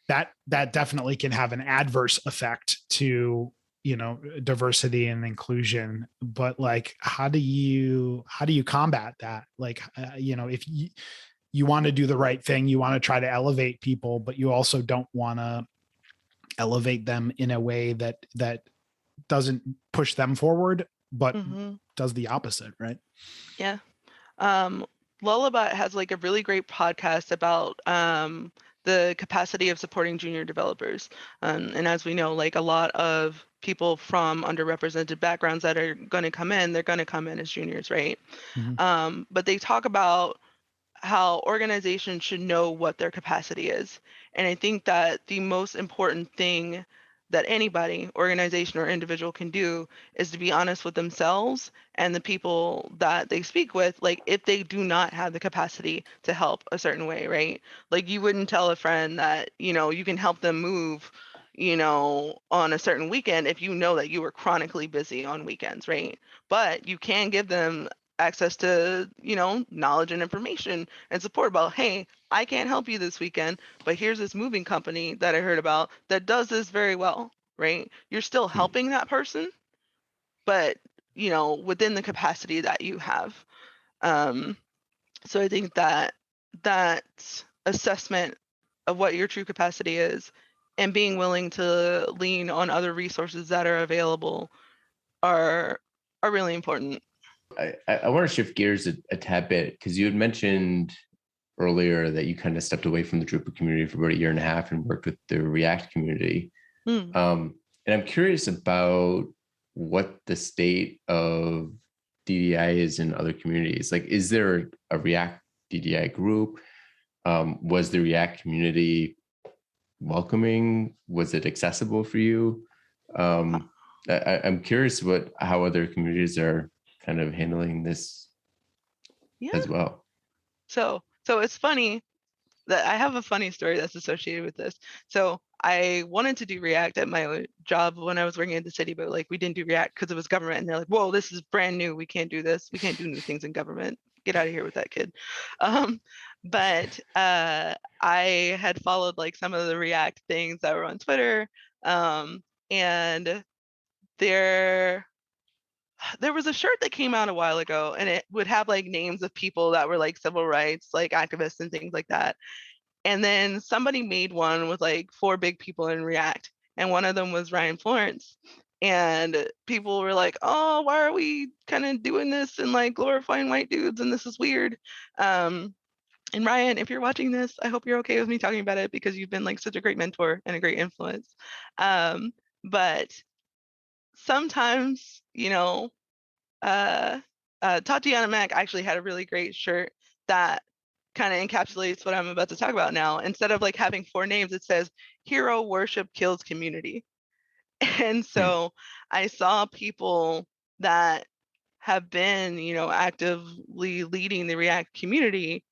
that definitely can have an adverse effect to, you know, diversity and inclusion. But like, how do you combat that? Like, you know, if you want to do the right thing, you want to try to elevate people, but you also don't want to elevate them in a way that doesn't push them forward, but does the opposite, right? Yeah. Lullaby has like a really great podcast about the capacity of supporting junior developers. And as we know, like a lot of people from underrepresented backgrounds that are going to come in, they're going to come in as juniors, right? But they talk about how organizations should know what their capacity is. And I think that the most important thing that anybody, organization, or individual can do is to be honest with themselves and the people that they speak with, like if they do not have the capacity to help a certain way, right? Like you wouldn't tell a friend that, you know, you can help them move, you know, on a certain weekend if you know that you were chronically busy on weekends, right? But you can give them access to, you know, knowledge and information and support about, hey, I can't help you this weekend, but here's this moving company that I heard about that does this very well, right? You're still helping that person, but, you know, within the capacity that you have. So I think that assessment of what your true capacity is and being willing to lean on other resources that are available are really important. I want to shift gears a tad bit because you had mentioned earlier that you kind of stepped away from the Drupal community for about 1.5 years and worked with the React community. And I'm curious about what the state of DDI is in other communities. Like, is there a React DDI group? Was the React community welcoming? Was it accessible for you? I'm curious how other communities are kind of handling this as well. So it's funny that I have a funny story that's associated with this. So I wanted to do React at my job when I was working at the city, but like we didn't do React because it was government, and they're like, whoa, this is brand new. We can't do this. We can't do new things in government. Get out of here with that kid. But I had followed like some of the React things that were on Twitter, and they're there was a shirt that came out a while ago, and it would have like names of people that were like civil rights, like activists and things like that. And then somebody made one with like 4 big people in React, and one of them was Ryan Florence. And people were like, oh, why are we kind of doing this and like glorifying white dudes, and this is weird. And Ryan, if you're watching this, I hope you're okay with me talking about it, because you've been like such a great mentor and a great influence. But sometimes, Tatiana Mack actually had a really great shirt that kind of encapsulates what I'm about to talk about now. Instead of like having 4 names, it says hero worship kills community. And so I saw people that have been, actively leading the React community,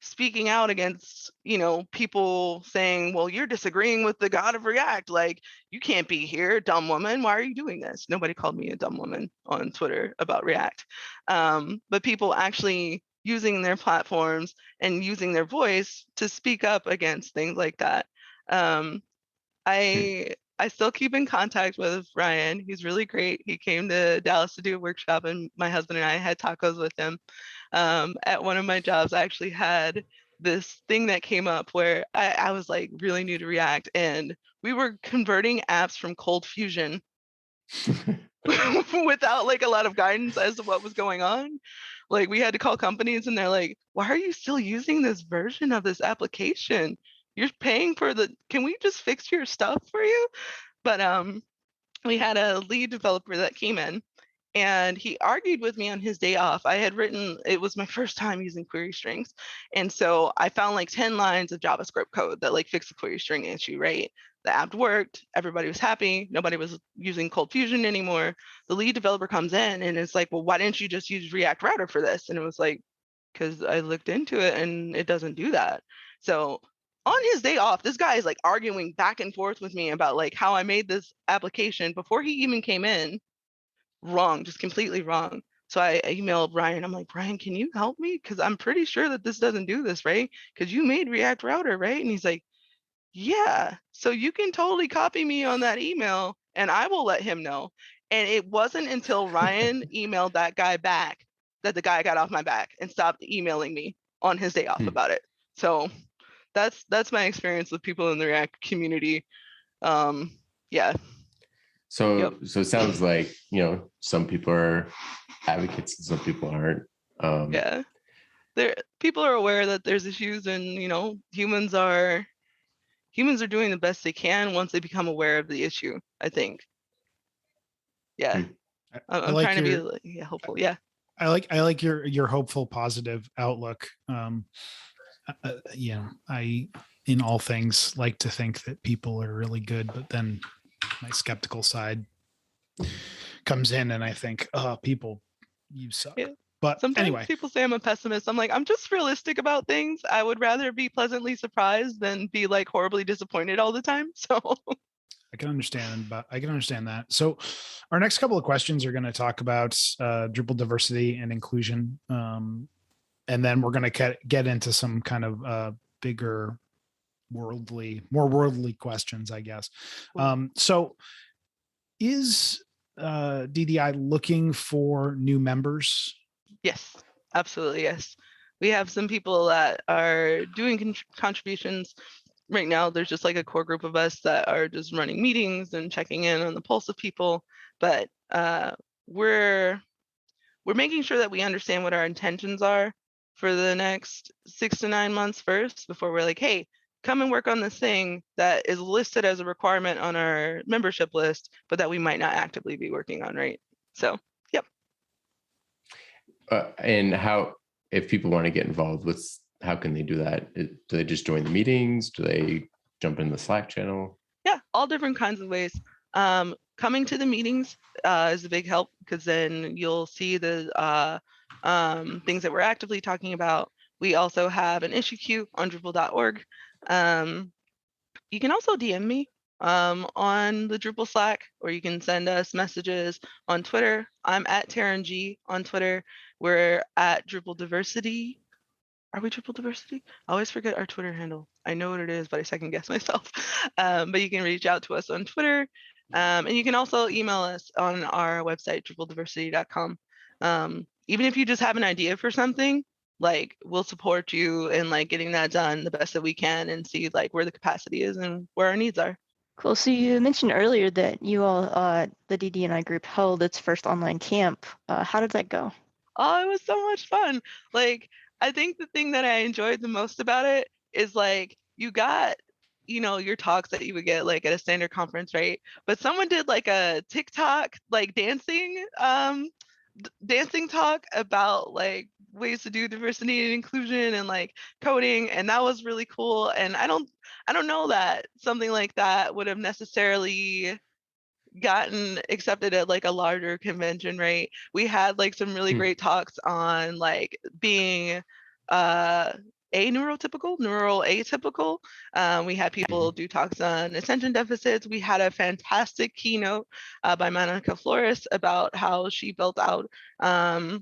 speaking out against, people saying, well, you're disagreeing with the God of React. Like, you can't be here, dumb woman. Why are you doing this? Nobody called me a dumb woman on Twitter about React. But people actually using their platforms and using their voice to speak up against things like that. I still keep in contact with Ryan. He's really great. He came to Dallas to do a workshop, and my husband and I had tacos with him. At one of my jobs, I actually had this thing that came up where I was like really new to React, and we were converting apps from Cold Fusion without like a lot of guidance as to what was going on. Like, we had to call companies, and they're like, why are you still using this version of this application? You're paying for can we just fix your stuff for you? But we had a lead developer that came in, and he argued with me on his day off. It was my first time using query strings. And so I found like 10 lines of JavaScript code that like fixed the query string issue, right? The app worked, everybody was happy, nobody was using Cold Fusion anymore. The lead developer comes in and it's like, well, why didn't you just use React Router for this? And it was like, because I looked into it and it doesn't do that. So on his day off, this guy is like arguing back and forth with me about like how I made this application before he even came in wrong, just completely wrong. So I emailed Ryan. I'm like, Ryan, can you help me? Because I'm pretty sure that this doesn't do this, right? Because you made React Router, right? And he's like, yeah. So you can totally copy me on that email and I will let him know. And it wasn't until Ryan emailed that guy back that the guy got off my back and stopped emailing me on his day off about it. So that's my experience with people in the React community. Yeah. So it sounds like, some people are advocates and some people aren't. Yeah. People are aware that there's issues, and humans are doing the best they can once they become aware of the issue, I think. Yeah. I'm like trying to be hopeful. Yeah. I like your hopeful, positive outlook. I in all things like to think that people are really good, but then my skeptical side comes in and I think, oh, people, you suck. Yeah. But sometimes anyway, people say I'm a pessimist. I'm like, I'm just realistic about things. I would rather be pleasantly surprised than be like horribly disappointed all the time. So I can understand that. So our next couple of questions are going to talk about Drupal diversity and inclusion. And then we're going to get into some kind of bigger more worldly questions, I guess. So is DDI looking for new members? Yes, absolutely. Yes. We have some people that are doing contributions. Right now, there's just like a core group of us that are just running meetings and checking in on the pulse of people. But we're making sure that we understand what our intentions are for the next 6 to 9 months first, before we're like, hey, come and work on this thing that is listed as a requirement on our membership list, but that we might not actively be working on, right? So, yep. And if people want to get involved, how can they do that? Do they just join the meetings? Do they jump in the Slack channel? Yeah, all different kinds of ways. Coming to the meetings is a big help, because then you'll see the things that we're actively talking about. We also have an issue queue on Drupal.org. You can also DM me on the Drupal Slack, or you can send us messages on Twitter. I'm at Tearyne on Twitter. We're at Drupal Diversity. Are we Drupal Diversity? I always forget our Twitter handle. I know what it is, but I second guess myself. But you can reach out to us on Twitter. And you can also email us on our website, drupaldiversity.com. Even if you just have an idea for something, like we'll support you in like getting that done the best that we can and see like where the capacity is and where our needs are. Cool. So you mentioned earlier that you all, the DD&I group, held its first online camp. How did that go? Oh, it was so much fun. Like, I think the thing that I enjoyed the most about it is like you got, your talks that you would get like at a standard conference, right? But someone did like a TikTok like dancing talk about like ways to do diversity and inclusion and like coding, and that was really cool. And I don't know that something like that would have necessarily gotten accepted at like a larger convention, right? We had like some really great talks on like being neural atypical. We had people do talks on attention deficits. We had a fantastic keynote by Monica Flores about how she built out a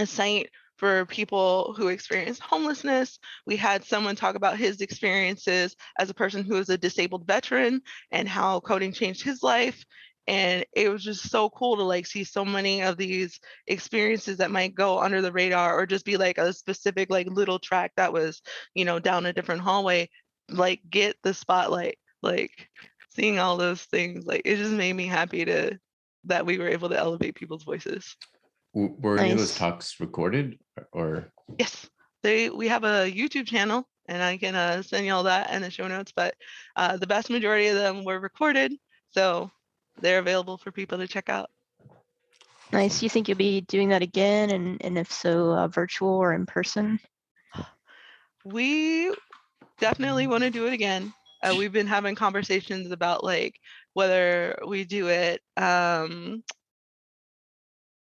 site for people who experience homelessness. We had someone talk about his experiences as a person who is a disabled veteran and how coding changed his life. And it was just so cool to like see so many of these experiences that might go under the radar or just be like a specific like little track that was, down a different hallway, like get the spotlight. Like seeing all those things, like it just made me happy that we were able to elevate people's voices. Were any of those talks recorded or? Yes, we have a YouTube channel, and I can send you all that in the show notes, but the vast majority of them were recorded, so they're available for people to check out. Nice. You think you'll be doing that again? And if so, virtual or in person? We definitely want to do it again. We've been having conversations about like whether we do it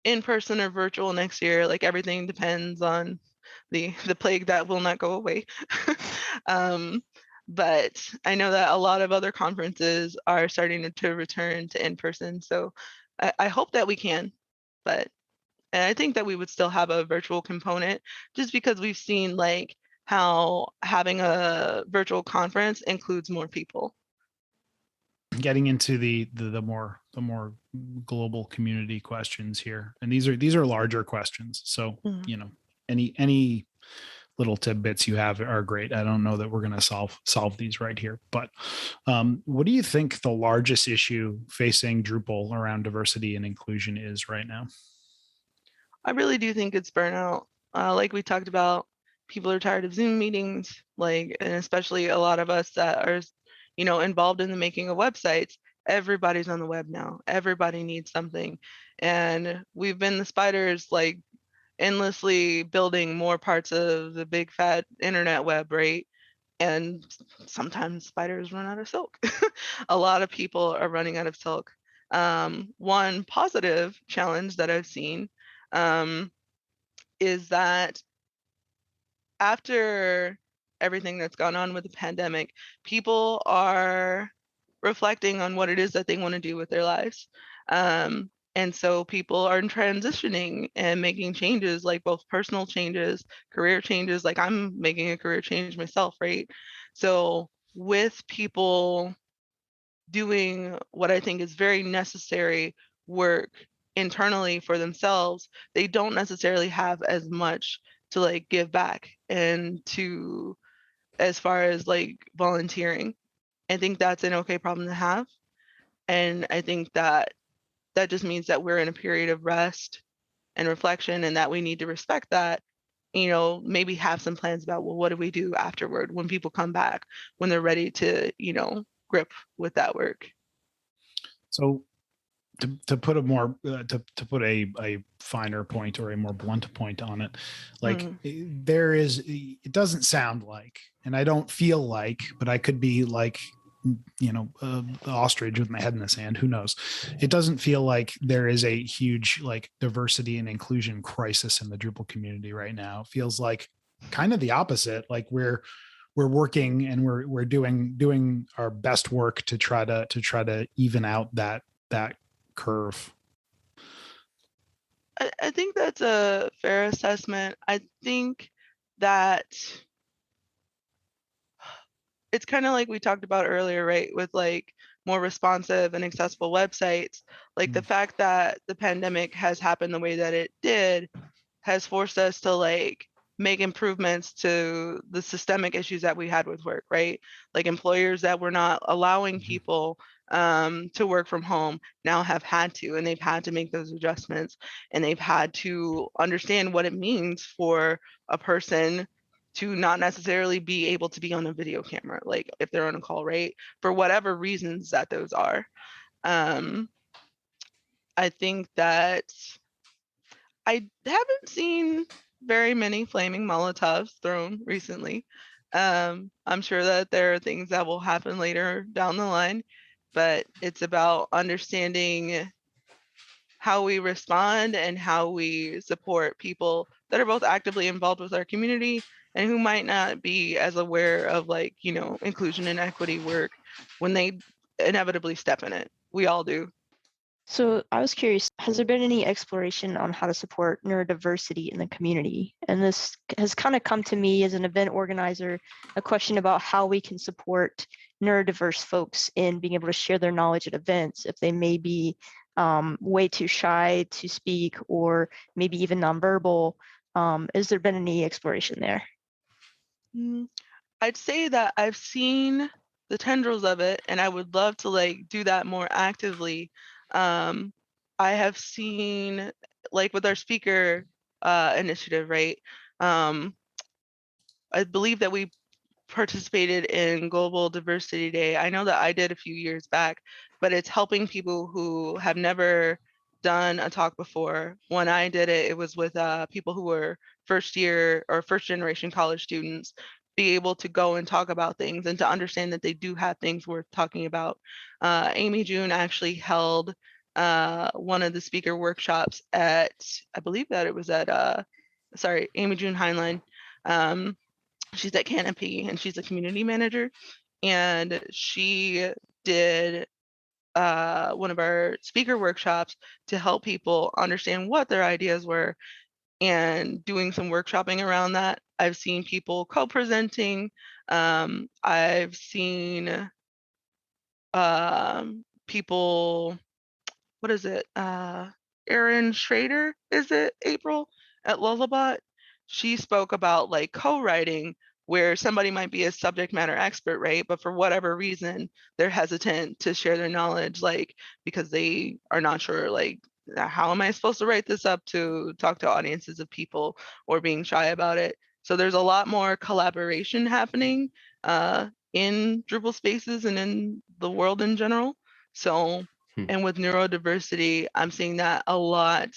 in person or virtual next year. Like everything depends on the plague that will not go away. But I know that a lot of other conferences are starting to return to in person. So I hope that we can, and I think that we would still have a virtual component just because we've seen like how having a virtual conference includes more people. Getting into the more global community questions here, and these are larger questions. So any little tidbits you have are great. I don't know that we're going to solve these right here, but what do you think the largest issue facing Drupal around diversity and inclusion is right now? I really do think it's burnout. Like we talked about, people are tired of Zoom meetings, and especially a lot of us that are, involved in the making of websites. Everybody's on the web now. Everybody needs something. And we've been the spiders, like endlessly building more parts of the big fat internet web, right? And sometimes spiders run out of silk. A lot of people are running out of silk. One positive challenge that I've seen is that after everything that's gone on with the pandemic, people are reflecting on what it is that they want to do with their lives. And so people are transitioning and making changes, like both personal changes, career changes. Like I'm making a career change myself, right? So with people doing what I think is very necessary work internally for themselves, they don't necessarily have as much to like give back and to as far as like volunteering. I think that's an okay problem to have. And I think that just means that we're in a period of rest and reflection and that we need to respect that, maybe have some plans about, well, what do we do afterward when people come back, when they're ready to, grip with that work. So to put a more to put a finer point or a more blunt point on it, like it doesn't sound like, and I don't feel like, but I could be like, the ostrich with my head in the sand, who knows? It doesn't feel like there is a huge like diversity and inclusion crisis in the Drupal community right now. It feels like kind of the opposite. Like we're working and we're doing our best work to try to even out that curve. I think that's a fair assessment. I think that it's kind of like we talked about earlier, right? With like more responsive and accessible websites. Like the fact that the pandemic has happened the way that it did has forced us to like make improvements to the systemic issues that we had with work, right? Like employers that were not allowing people to work from home now have had to, and they've had to make those adjustments, and they've had to understand what it means for a person to not necessarily be able to be on a video camera, like if they're on a call, right? For whatever reasons that those are. I think that I haven't seen very many flaming Molotovs thrown recently. I'm sure that there are things that will happen later down the line, but it's about understanding how we respond and how we support people that are both actively involved with our community and who might not be as aware of like, you know, inclusion and equity work when they inevitably step in it. We all do. So I was curious, has there been any exploration on how to support neurodiversity in the community? And this has kind of come to me as an event organizer, a question about how we can support neurodiverse folks in being able to share their knowledge at events if they may be way too shy to speak or maybe even nonverbal. Has there been any exploration there? I'd say that I've seen the tendrils of it, and I would love to like do that more actively. I have seen, like with our speaker initiative, right? I believe that we participated in Global Diversity Day. I know that I did a few years back, but it's helping people who have never done a talk before. When I did it, it was with people who were first year or first generation college students, be able to go and talk about things and to understand that they do have things worth talking about. Amy June actually held one of the speaker workshops at, I believe that it was at, Amy June Heinlein. She's at Canopy and she's a community manager, and she did one of our speaker workshops to help people understand what their ideas were and doing some workshopping around that. I've seen people co-presenting. I've seen people, what is it? Erin Schrader, is it April at Lullabot? She spoke about like co-writing where somebody might be a subject matter expert, right? But for whatever reason, they're hesitant to share their knowledge, like because they are not sure, like, how am I supposed to write this up to talk to audiences of people, or being shy about it. So there's a lot more collaboration happening in Drupal spaces and in the world in general. So, and with neurodiversity, I'm seeing that a lot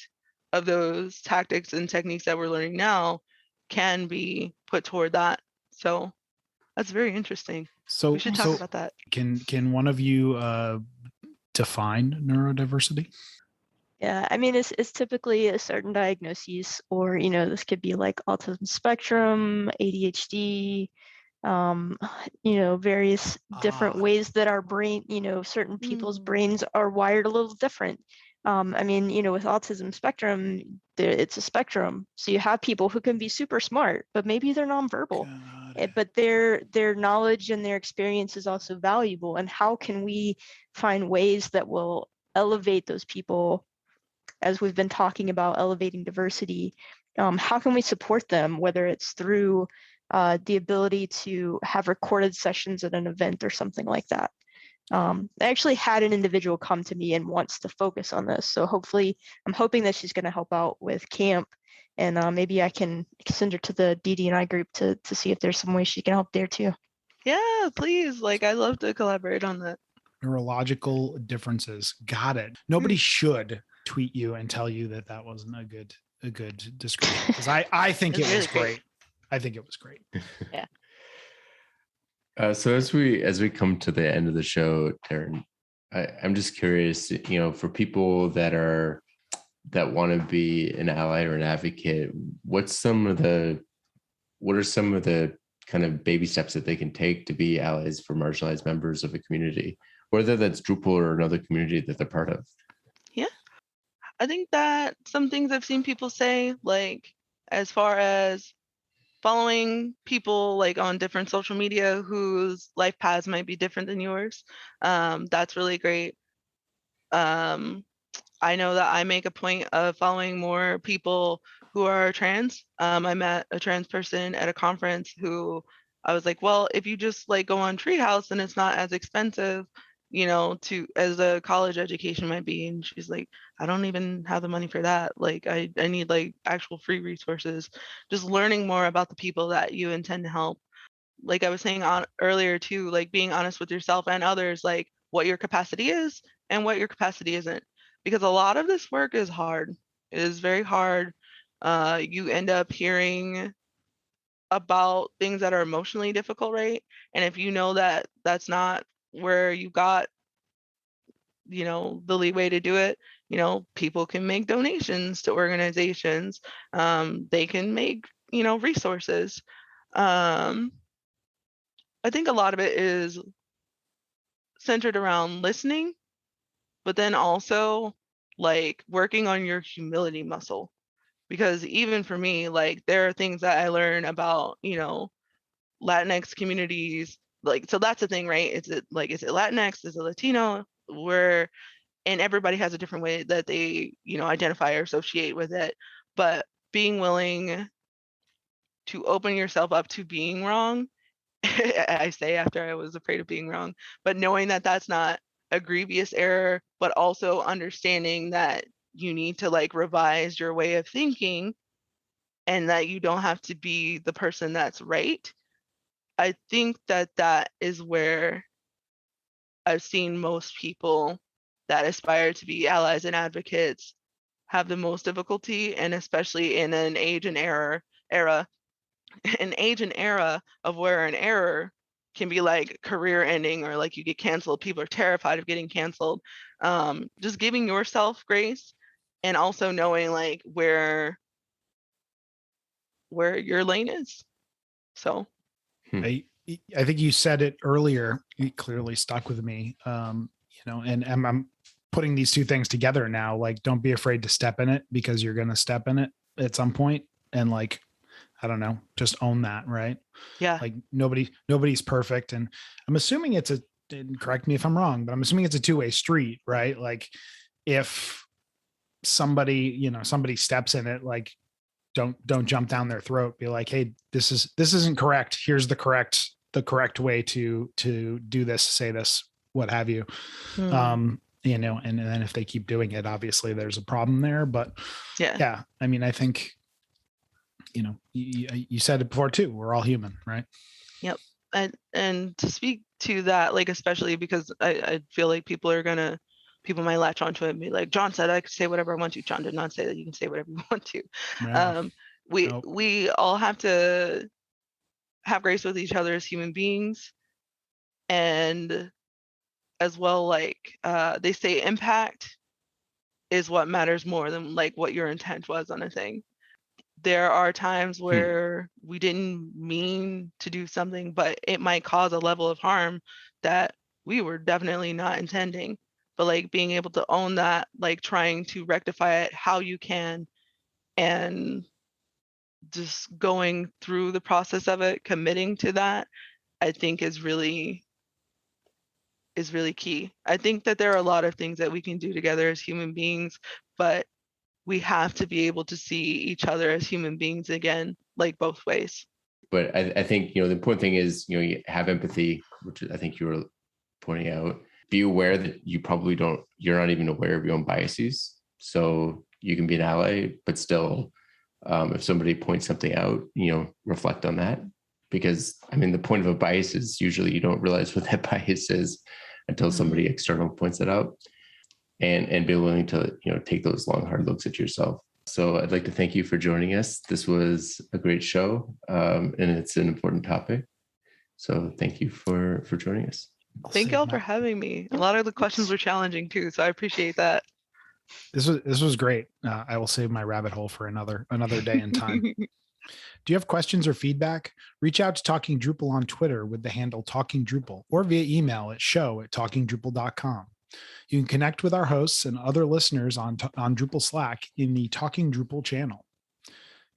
of those tactics and techniques that we're learning now can be put toward that. So that's very interesting. So we should talk about that. Can one of you define neurodiversity? Yeah, I mean, it's typically a certain diagnosis, or, you know, this could be like autism spectrum, ADHD, you know, various different ways that our brain, you know, certain people's brains are wired a little different. I mean, you know, with autism spectrum, it's a spectrum. So you have people who can be super smart, but maybe they're nonverbal, but their knowledge and their experience is also valuable. And how can we find ways that will elevate those people, as we've been talking about elevating diversity? How can we support them, whether it's through the ability to have recorded sessions at an event or something like that? I actually had an individual come to me and wants to focus on this. So hopefully, I'm hoping that she's going to help out with camp, and maybe I can send her to the DD&I group to see if there's some way she can help there too. Yeah, please. Like, I love to collaborate on that. Neurological differences. Got it. Nobody should tweet you and tell you that that wasn't a good description, because I think it was great. I think it was great. Yeah. So as we come to the end of the show, Tearyne, I'm just curious, you know, for people that want to be an ally or an advocate, what are some of the kind of baby steps that they can take to be allies for marginalized members of a community, whether that's Drupal or another community that they're part of? Yeah, I think that some things I've seen people say, like as far as following people like on different social media whose life paths might be different than yours. That's really great. I know that I make a point of following more people who are trans. I met a trans person at a conference who I was like, well, if you just like go on Treehouse, then it's not as expensive, to as a college education might be. And she's like, I don't even have the money for that. Like I need like actual free resources. Just learning more about the people that you intend to help. Like I was saying earlier too, like being honest with yourself and others, like what your capacity is and what your capacity isn't. Because a lot of this work is hard. It is very hard. You end up hearing about things that are emotionally difficult, right? And if you know that that's not where you got, the leeway to do it, people can make donations to organizations. They can make, resources. I think a lot of it is centered around listening, but then also like working on your humility muscle. Because even for me, like there are things that I learn about, Latinx communities. Like, so that's the thing, right? Is it Latinx? Is it Latino? And everybody has a different way that they, identify or associate with it. But being willing to open yourself up to being wrong, I say after I was afraid of being wrong, but knowing that that's not a grievous error, but also understanding that you need to like revise your way of thinking and that you don't have to be the person that's right. I think that that is where I've seen most people that aspire to be allies and advocates have the most difficulty, and especially in an age and era, an age and era of where an error can be like career ending or like you get canceled. People are terrified of getting canceled. Just giving yourself grace and also knowing like where your lane is. So I think you said it earlier. It clearly stuck with me. And I'm putting these two things together now. Like, don't be afraid to step in it, because you're going to step in it at some point. And like, I don't know, just own that. Right. yeah. Like nobody's perfect. And I'm assuming and correct me if I'm wrong, but I'm assuming it's a two-way street, right? Like if somebody steps in it, like don't jump down their throat, be like, hey, this isn't correct. Here's the correct way to do this, say this, what have you. And then if they keep doing it, obviously there's a problem there. But yeah, I mean, I think, you said it before too, we're all human, right? Yep. And to speak to that, like, especially because I feel like people might latch onto it and be like, John said I could say whatever I want to. John did not say that you can say whatever you want to. Yeah. We all have to have grace with each other as human beings. And as well, like they say impact is what matters more than like what your intent was on a thing. There are times where we didn't mean to do something, but it might cause a level of harm that we were definitely not intending. But like being able to own that, like trying to rectify it how you can, and just going through the process of it, committing to that, I think is really key. I think that there are a lot of things that we can do together as human beings, but we have to be able to see each other as human beings again, like both ways. But I think, the important thing is, you have empathy, which I think you were pointing out. Be aware that you're not even aware of your own biases. So you can be an ally, but still, if somebody points something out, reflect on that. Because I mean, the point of a bias is usually you don't realize what that bias is until somebody external points it out. And be willing to, take those long, hard looks at yourself. So I'd like to thank you for joining us. This was a great show, and it's an important topic. So thank you for joining us. Thank y'all for having me. A lot of the questions were challenging too, so I appreciate that. This was great. I will save my rabbit hole for another day and time. Do you have questions or feedback? Reach out to Talking Drupal on Twitter with the handle Talking Drupal, or via email at show@talkingdrupal.com. You can connect with our hosts and other listeners on Drupal Slack in the Talking Drupal channel.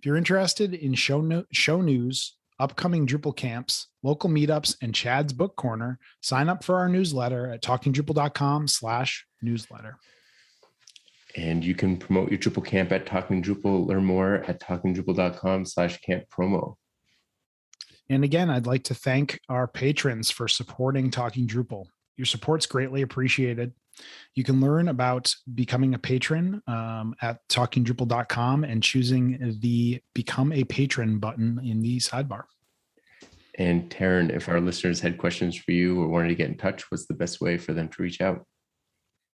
If you're interested in show news, upcoming Drupal camps, local meetups, and Chad's Book Corner, sign up for our newsletter at talkingdrupal.com/newsletter. And you can promote your Drupal camp at Talking Drupal. Learn more at talkingdrupal.com/camp promo. And again, I'd like to thank our patrons for supporting Talking Drupal. Your support's greatly appreciated. You can learn about becoming a patron at talkingdrupal.com and choosing the Become a Patron button in the sidebar. And Tearyne, if our listeners had questions for you or wanted to get in touch, what's the best way for them to reach out?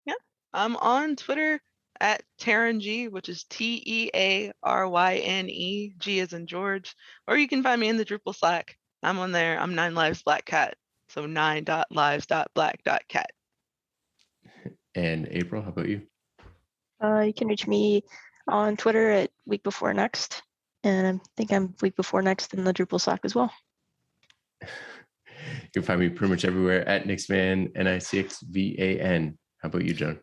Yeah, I'm on Twitter at Tearyne G, which is TEARYNE, G as in George. Or you can find me in the Drupal Slack. I'm on there. I'm 9lives Black Cat. So 9.lives.black.cat. And April, how about you? You can reach me on Twitter at Week Before Next. And I think I'm Week Before Next in the Drupal Slack as well. You can find me pretty much everywhere at Nixvan, NICXVAN. How about you, John?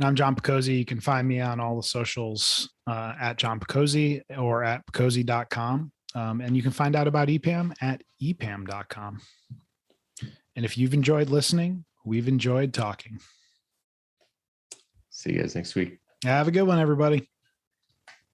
And I'm John Picozzi. You can find me on all the socials at John Picozzi or at picozzi.com. And you can find out about EPAM at epam.com. And if you've enjoyed listening, we've enjoyed talking. See you guys next week. Have a good one, everybody.